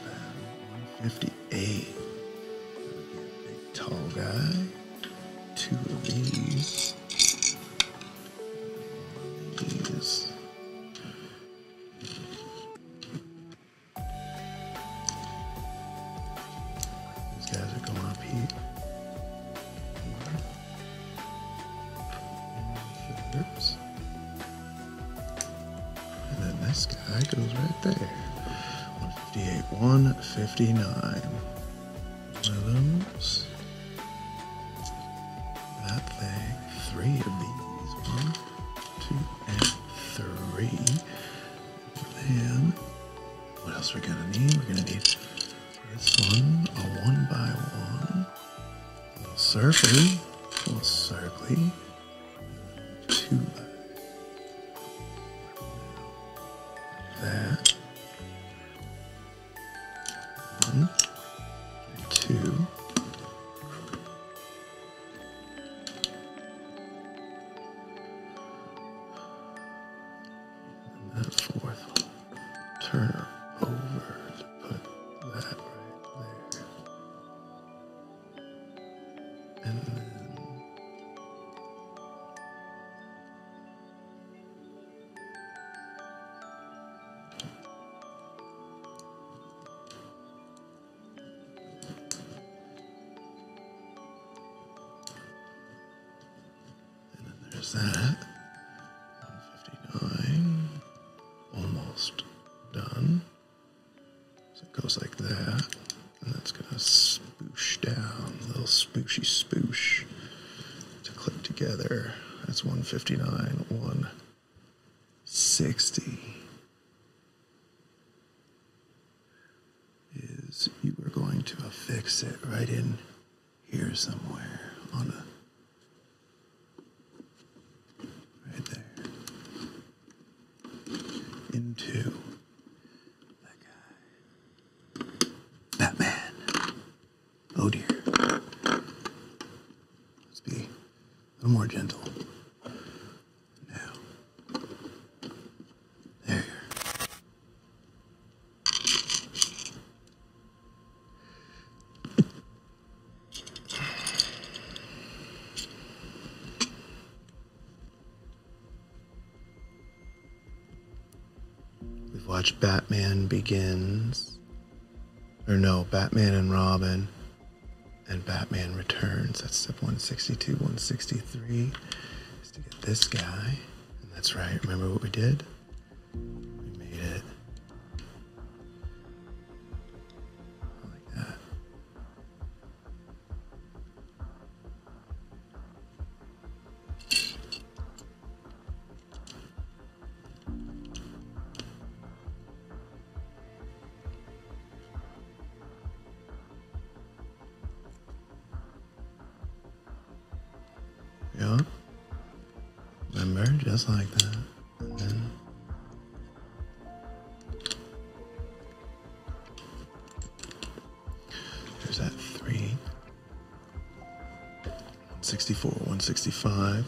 158. Big tall guy. 2 of is. These guys are going up here. Oops. And then this guy goes right there. 158, 159. One of those. That thing. 3 of these. 1, 2, and 3. And what else we're gonna need? We're gonna need this one, a 1x1. A little circly. A little circly. 2 that. 1, 2. And that 4th turn her over to put that right there. And then there's that. 159. Almost done. So it goes like that. And that's gonna spoosh down. A little spooshy spoosh to clip together. That's 159. 160 is you are going to affix it right in here somewhere on a right there into that guy. Batman. Oh dear. Let's be a little more gentle. Now. There. We've watched Batman Begins, or no, Batman and Robin, and Batman Returns. That's step 162, 163, is to get this guy. And that's right, remember what we did? We made it like that. Yeah. Remember, just like that. And then there's that 3. 164, 165.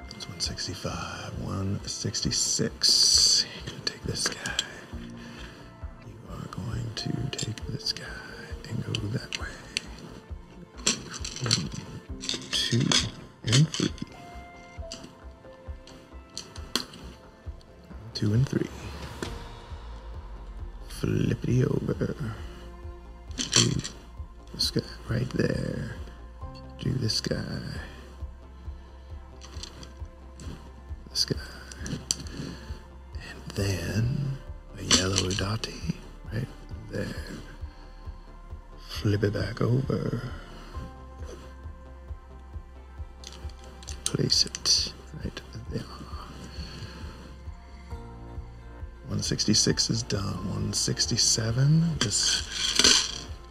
That's 165, 166. You're gonna take this guy. You are going to take this guy and go that way. 1, 2, and 3. 2 and 3. Flippity over. Do this guy right there. Do this guy. This guy. And then a yellow dotty right there. Flip it back over. Place it right there. 166 is done. 167. This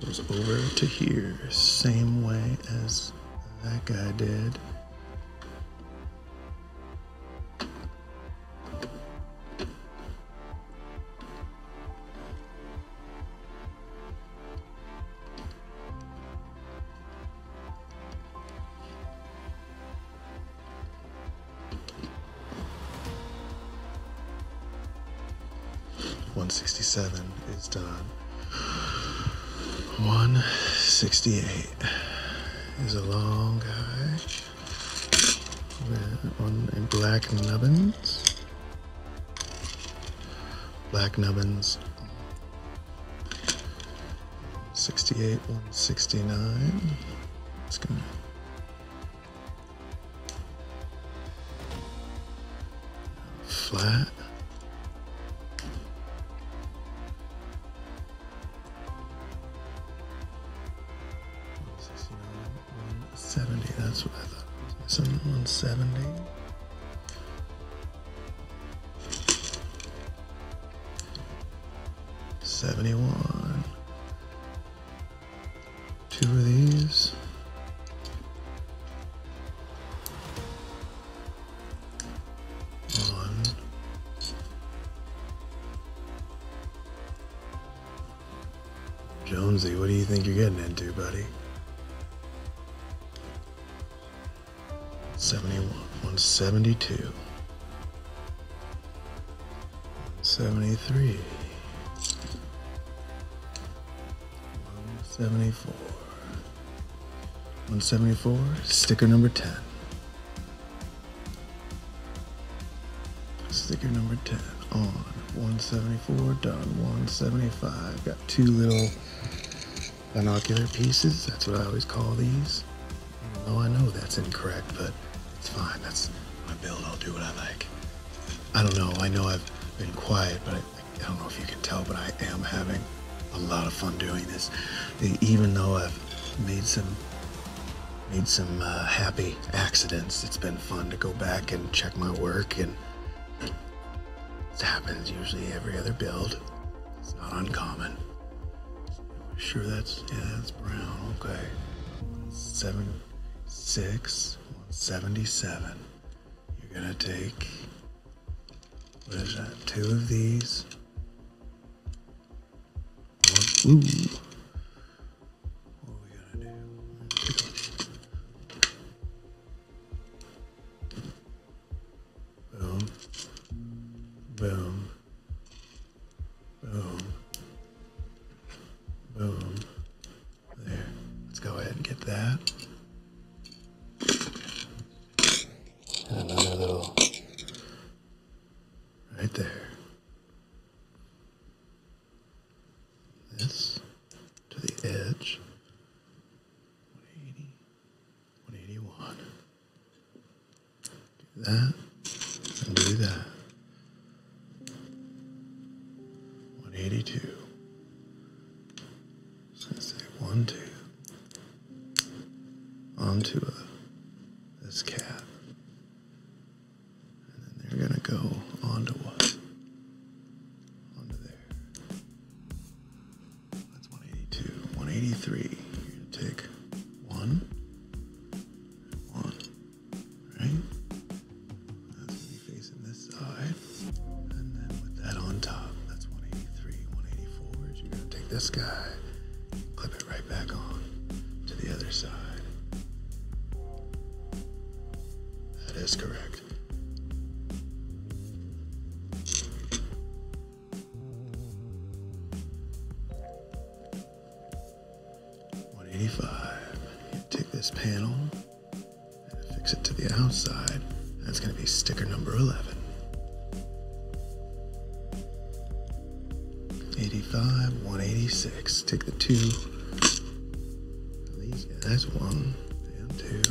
goes over to here. Same way as that guy did. 167 is done. 168 is a long guy. On black nubbins. Black nubbins. 68, 169. It's gonna flat. That's what I thought. Some 170. $71. Two of these. One. Jonesy, what do you think you're getting into, buddy? 71, 172, 173, 174, 174, sticker number 10. Sticker number 10 on 174, done. 175, got two little binocular pieces. That's what I always call these. Oh, I know that's incorrect, but it's fine. That's my build. I'll do what I like. I don't know. I know I've been quiet, but I don't know if you can tell, but I am having a lot of fun doing this. Even though I've made some happy accidents, it's been fun to go back and check my work, and it happens usually every other build. It's not uncommon. Sure, that's brown. Okay, 76, 177. You're gonna take, what is that? Two of these. One, ooh. What are we gonna do? Boom, boom, boom, boom. There. Let's go ahead and get that. And another little right there. This to the edge. 180, 181. Do that and do that. 182. So let's say 1, 2. Onto this cap. You're gonna go onto what? Onto there. That's 182. 183. You're gonna take one. Right? That's gonna be facing this side. And then with that on top, that's 183. 184 is you're gonna take this guy, clip it right back on to the other side. That is correct. 185. You take this panel and fix it to the outside. That's going to be sticker number 11. 85, 186. Take the two of these guys, 1 and 2.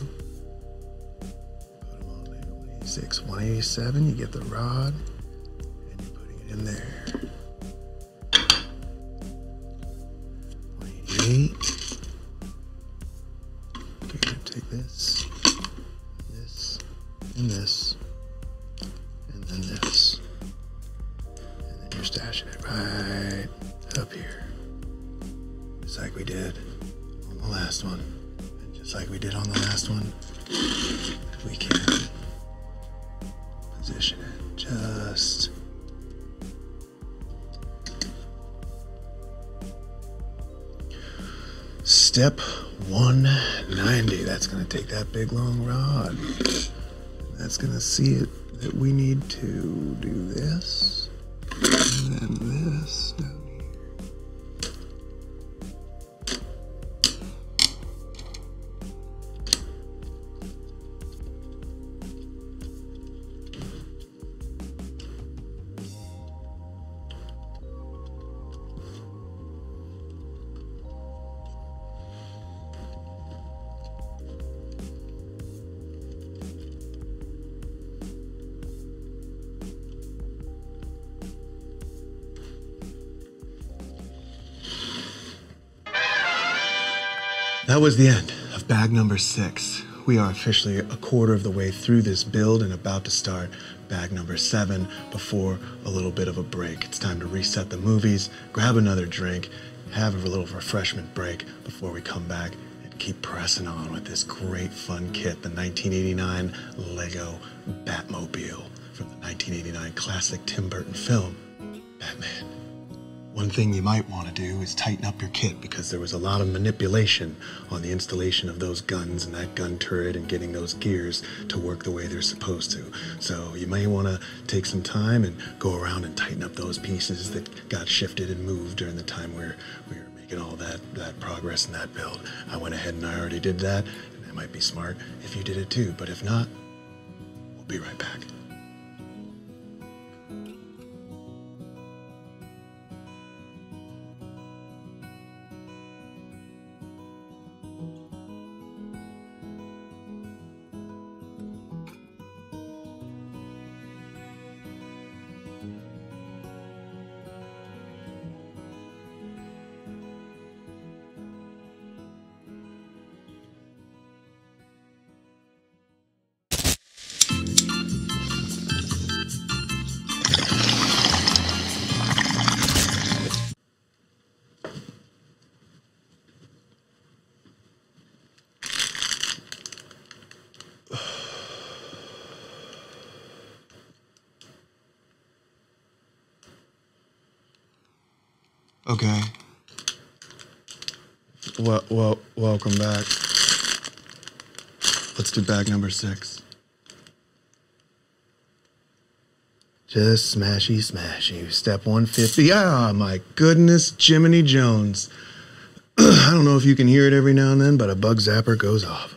Put them on there. 186, 187. You get the rod and you're putting it in there. 188. Take this, this, and this, and then this. And then you're stashing it right up here. Just like we did on the last one. And just like we did on the last one, we can position it just step 190. That's going to take that big long rod. That's going to see it that we need to do this and then this down here. That was the end of bag number 6. We are officially a quarter of the way through this build and about to start bag number 7 before a little bit of a break. It's time to reset the movies, grab another drink, have a little refreshment break before we come back and keep pressing on with this great fun kit, the 1989 Lego Batmobile from the 1989 classic Tim Burton film, Batman. One thing you might want to do is tighten up your kit because there was a lot of manipulation on the installation of those guns and that gun turret and getting those gears to work the way they're supposed to. So you may want to take some time and go around and tighten up those pieces that got shifted and moved during the time where we were making all that progress in that build. I went ahead and I already did that, and that might be smart if you did it too, but if not, we'll be right back. Okay. Well, welcome back. Let's do bag number 6. Just smashy. Step 150. Ah, my goodness, Jiminy Jones. I don't know if you can hear it every now and then, but a bug zapper goes off.